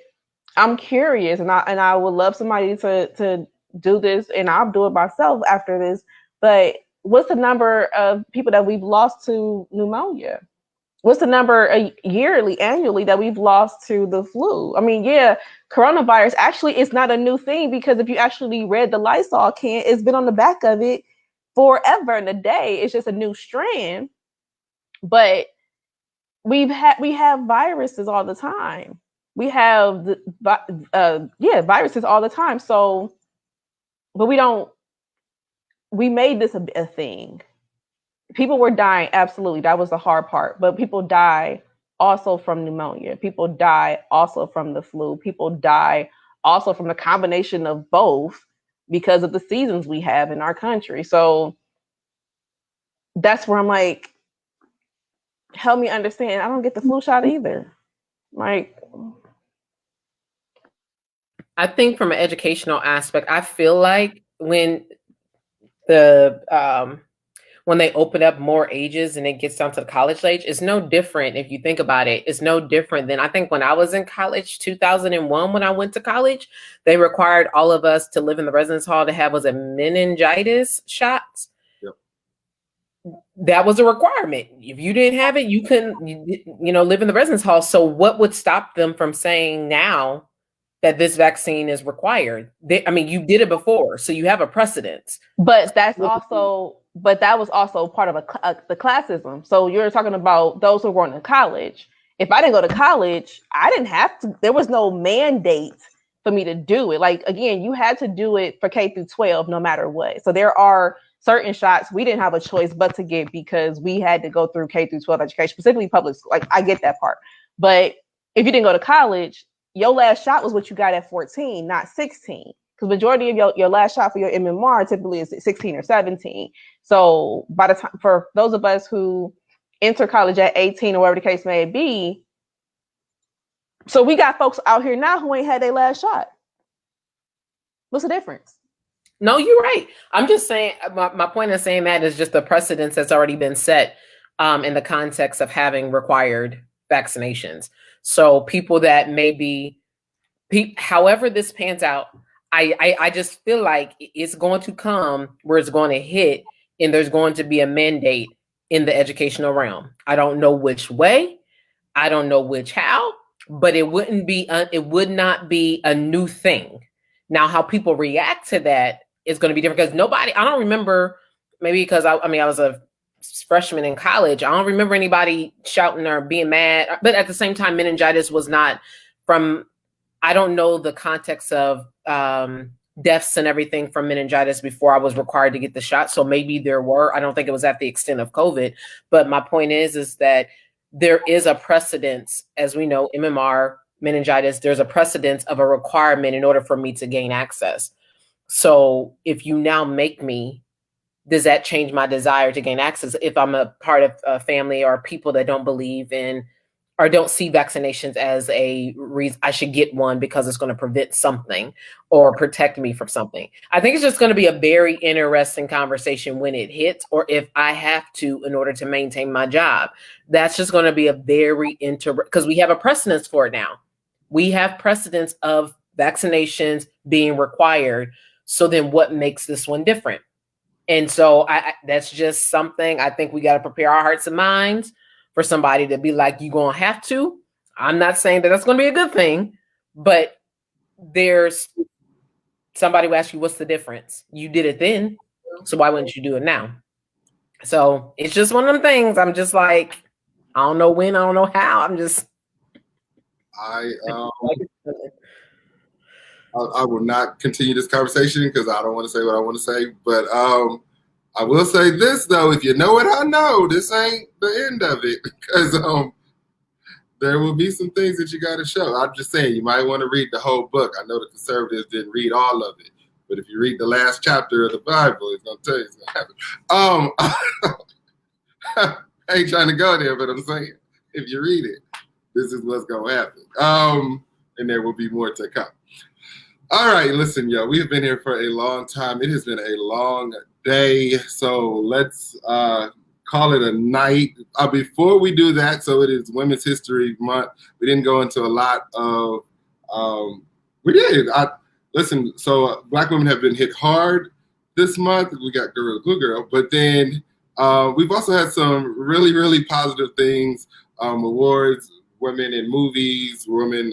Speaker 4: I'm curious and I would love somebody to do this, and I'll do it myself after this. But what's the number of people that we've lost to pneumonia? What's the number annually that we've lost to the flu? I mean, coronavirus actually is not a new thing, because if you actually read the Lysol can, it's been on the back of it forever and a day. It's just a new strand. But we have viruses all the time. We have viruses all the time. So, but we made this a thing. People were dying. Absolutely. That was the hard part. But people die also from pneumonia. People die also from the flu. People die also from the combination of both because of the seasons we have in our country. So that's where I'm like, help me understand. I don't get the flu shot either. Like,
Speaker 3: I think from an educational aspect, I feel like the when they open up more ages and it gets down to the college age, it's no different. If you think about it, it's no different than I think when I was in college, 2001, when I went to college, they required all of us to live in the residence hall to have was a meningitis shots. That was a requirement. If you didn't have it, you couldn't, live in the residence hall. So what would stop them from saying now that this vaccine is required? You did it before, so you have a precedence.
Speaker 4: But that was also part of the classism. So you're talking about those who were going to college. If I didn't go to college, I didn't have to. There was no mandate for me to do it. Like, again, you had to do it for K through 12, no matter what. So there are certain shots we didn't have a choice but to get because we had to go through K through 12 education, specifically public school. Like, I get that part. But if you didn't go to college, your last shot was what you got at 14, not 16. Because majority of your last shot for your MMR typically is 16 or 17. So by the time, for those of us who enter college at 18 or whatever the case may be, so we got folks out here now who ain't had their last shot. What's the difference?
Speaker 3: No, you're right. I'm just saying, my point in saying that is just the precedence that's already been set in the context of having required vaccinations. So people that maybe, however this pans out, I just feel like it's going to come where it's going to hit and there's going to be a mandate in the educational realm. I don't know which way, I don't know which how, but it would not be a new thing. Now, how people react to that is going to be different because I don't remember, maybe because I was a freshman in college. I don't remember anybody shouting or being mad, but at the same time, meningitis was not from, I don't know the context of deaths and everything from meningitis before I was required to get the shot. So maybe there were, I don't think it was at the extent of COVID, but my point is that there is a precedence, as we know, MMR, meningitis, there's a precedence of a requirement in order for me to gain access. So if you now make me, does that change my desire to gain access if I'm a part of a family or people that don't believe in or don't see vaccinations as a reason I should get one because it's going to prevent something or protect me from something? I think it's just going to be a very interesting conversation when it hits, or if I have to in order to maintain my job. That's just going to be a very because we have a precedence for it now. We have precedence of vaccinations being required. So then what makes this one different? And so that's just something I think we got to prepare our hearts and minds for somebody to be like, you're going to have to. I'm not saying that that's going to be a good thing, but there's somebody who asks you, what's the difference? You did it then, so why wouldn't you do it now? So it's just one of them things. I'm just like, I don't know when, I don't know how. I'm just.
Speaker 1: I will not continue this conversation because I don't want to say what I want to say. But I will say this, though. If you know what I know, this ain't the end of it because there will be some things that you got to show. I'm just saying you might want to read the whole book. I know the conservatives didn't read all of it. But if you read the last chapter of the Bible, it's going to tell you it's going to happen. I ain't trying to go there, but I'm saying if you read it, this is what's going to happen. And there will be more to come. All right, listen, yo, we've been here for a long time. It has been a long day, so let's call it a night. Before we do that, so it is Women's History Month. We didn't go into a lot of, we did. Listen, so Black women have been hit hard this month. We got Gorilla Glue Girl, but then we've also had some really, really positive things, awards, women in movies, women,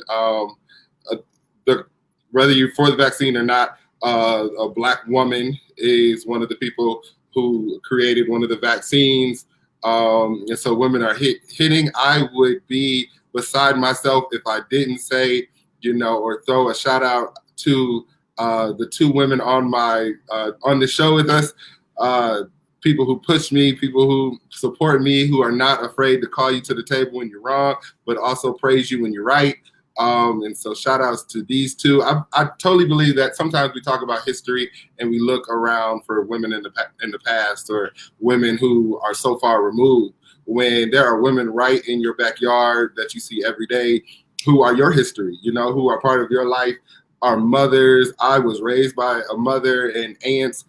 Speaker 1: whether you're for the vaccine or not, a Black woman is one of the people who created one of the vaccines. And so women are hitting. I would be beside myself if I didn't say, or throw a shout out to the two women on the show with us, people who push me, people who support me, who are not afraid to call you to the table when you're wrong, but also praise you when you're right. And so shout outs to these two. I totally believe that sometimes we talk about history and we look around for women in the past or women who are so far removed, when there are women right in your backyard that you see every day who are your history, who are part of your life. Our mothers. I was raised by a mother and aunts.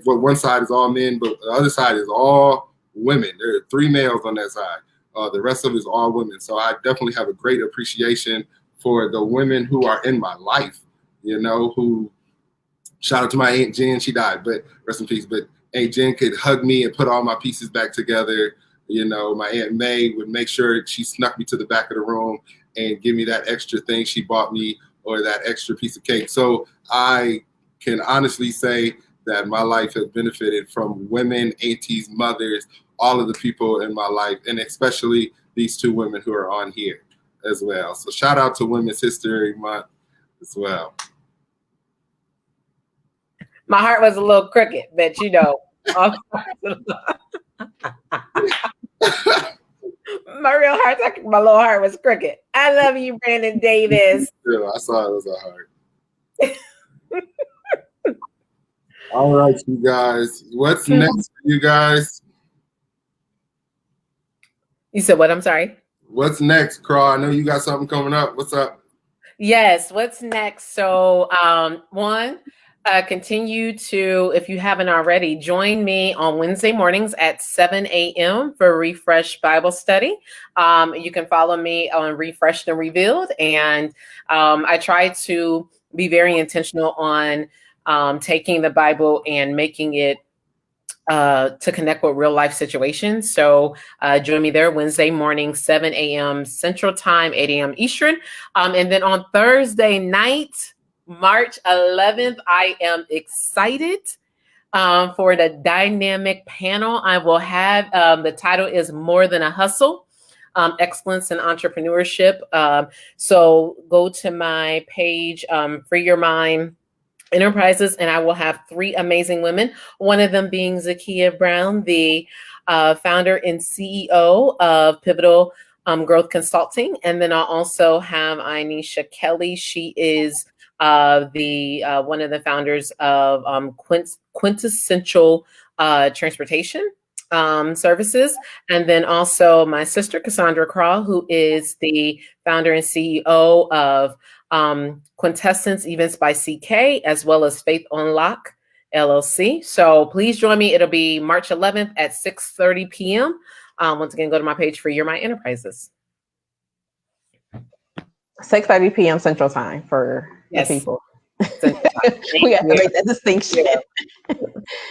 Speaker 1: One side is all men, but the other side is all women. There are 3 males on that side. The rest of it is all women. So I definitely have a great appreciation for the women who are in my life, who, shout out to my Aunt Jen, she died, but rest in peace. But Aunt Jen could hug me and put all my pieces back together. My Aunt May would make sure she snuck me to the back of the room and give me that extra thing she bought me or that extra piece of cake. So I can honestly say that my life has benefited from women, aunties, mothers, all of the people in my life, and especially these 2 women who are on here as well. So shout out to Women's History Month as well.
Speaker 3: My heart was a little crooked, but my real heart, my little heart was crooked. I love you, Brandon Davis.
Speaker 1: Yeah, I saw it was a heart. All right, you guys. What's next for you guys?
Speaker 3: You said what? I'm sorry.
Speaker 1: What's next, Craw? I know you got something coming up. What's up?
Speaker 3: Yes. What's next? So, continue to, if you haven't already, join me on Wednesday mornings at 7 a.m. for Refresh Bible Study. You can follow me on Refreshed and Revealed. And I try to be very intentional on taking the Bible and making it to connect with real life situations. So join me there Wednesday morning, 7 a.m. Central Time, 8 a.m. Eastern. And then on Thursday night, March 11th, I am excited for the dynamic panel I will have. The title is More Than a Hustle, Excellence in Entrepreneurship. So go to my page, Free Your Mind Enterprises, and I will have 3 amazing women, one of them being Zakia Brown, the founder and CEO of Pivotal Growth Consulting. And then I'll also have Anisha Kelly. She is the one of the founders of Quintessential Transportation Services. And then also my sister, Cassandra Craw, who is the founder and CEO of Quintessence Events by CK, as well as Faith Unlock LLC. So please join me. It'll be March 11th at 6:30 p.m. Once again, go to my page for You're My Enterprises.
Speaker 4: 6:30 p.m. Central Time for the people. We have to make that distinction.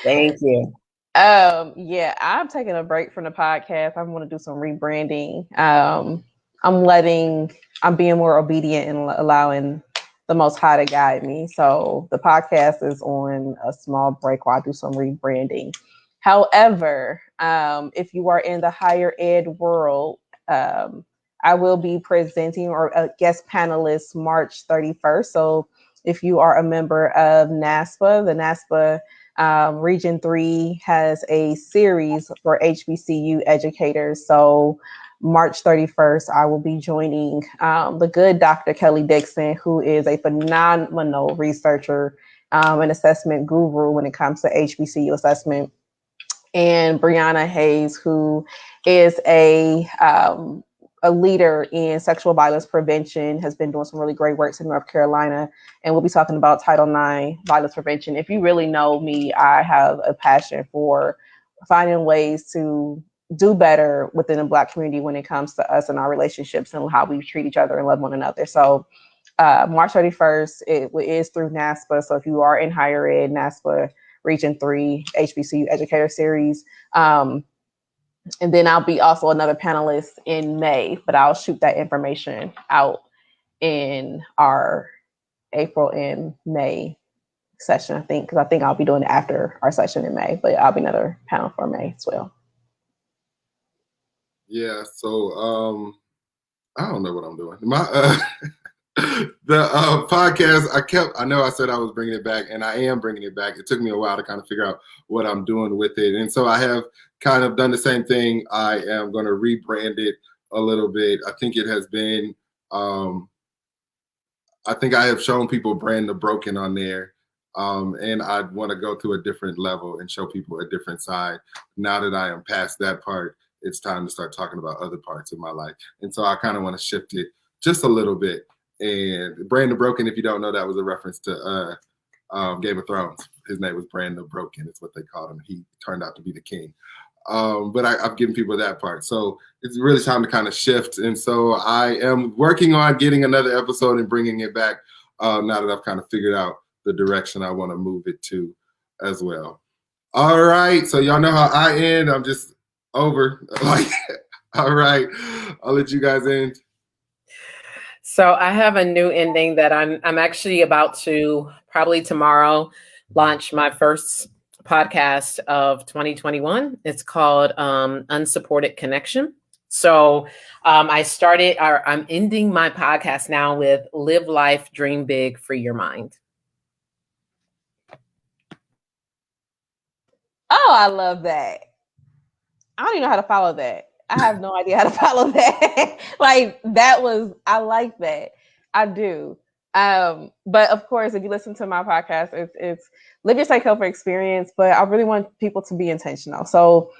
Speaker 3: Thank you.
Speaker 4: Yeah, I'm taking a break from the podcast. I want to do some rebranding. I'm being more obedient and allowing the Most High to guide me. So the podcast is on a small break while I do some rebranding. However, if you are in the higher ed world, I will be presenting or a guest panelist March 31st. So if you are a member of NASPA, the NASPA Region 3 has a series for HBCU educators. So March 31st, I will be joining the good Dr. Kelly Dixon, who is a phenomenal researcher and assessment guru when it comes to HBCU assessment, and Brianna Hayes, who is a leader in sexual violence prevention, has been doing some really great work in North Carolina, and we'll be talking about Title IX violence prevention. If you really know me, I have a passion for finding ways to do better within the Black community when it comes to us and our relationships and how we treat each other and love one another. So March 31st, it is through NASPA. So if you are in higher ed, NASPA Region 3 HBCU Educator Series. And then I'll be also another panelist in May, but I'll shoot that information out in our April and May session, because I think I'll be doing it after our session in May, but I'll be another panel for May as well.
Speaker 1: Yeah, so I don't know what I'm doing. The podcast, I know I said I was bringing it back, and I am bringing it back. It took me a while to kind of figure out what I'm doing with it. And so I have kind of done the same thing. I am going to rebrand it a little bit. I think it has been I think I have shown people Brand the Broken on there. And I want to go to a different level and show people a different side. Now that I am past that part, it's time to start talking about other parts of my life. And so I kind of want to shift it just a little bit. And Brand the Broken, if you don't know, that was a reference to Game of Thrones. His name was Brand the Broken. It's what they called him. He turned out to be the king. But I've given people that part. So it's really time to kind of shift. And so I am working on getting another episode and bringing it back now that I've kind of figured out the direction I want to move it to as well. All right. So y'all know how I end. I'm just over. Like, all right. I'll let you guys end.
Speaker 3: So I have a new ending that I'm actually about to probably tomorrow launch my first podcast of 2021. It's called Unsupported Connection. So I'm ending my podcast now with Live Life, Dream Big, Free Your Mind.
Speaker 4: Oh, I love that. I don't even know how to follow that. I have no idea how to follow that. Like I like that. I do. But of course, if you listen to my podcast, it's live your psych-helper experience, but I really want people to be intentional. So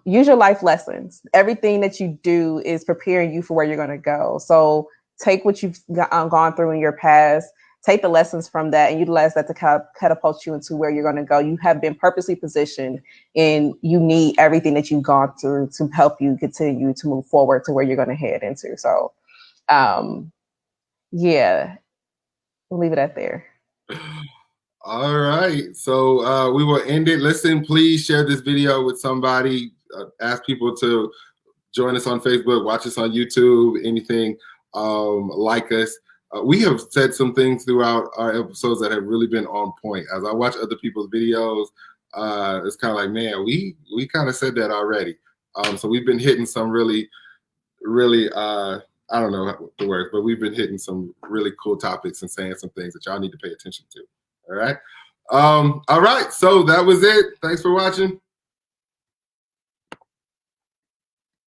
Speaker 4: use your life lessons. Everything that you do is preparing you for where you're going to go. So take what you've gone through in your past, take the lessons from that and utilize that to catapult you into where you're going to go. You have been purposely positioned and you need everything that you've gone through to help you continue to move forward to where you're going to head into. So, yeah, we'll leave it at there.
Speaker 1: All right. So we will end it. Listen, please share this video with somebody. Ask people to join us on Facebook, watch us on YouTube, anything, like us. We have said some things throughout our episodes that have really been on point. As I watch other people's videos, it's kind of like, man, we kind of said that already. So we've been hitting some really, I don't know the word, but we've been hitting some really cool topics and saying some things that y'all need to pay attention to. All right. So that was it. Thanks for watching.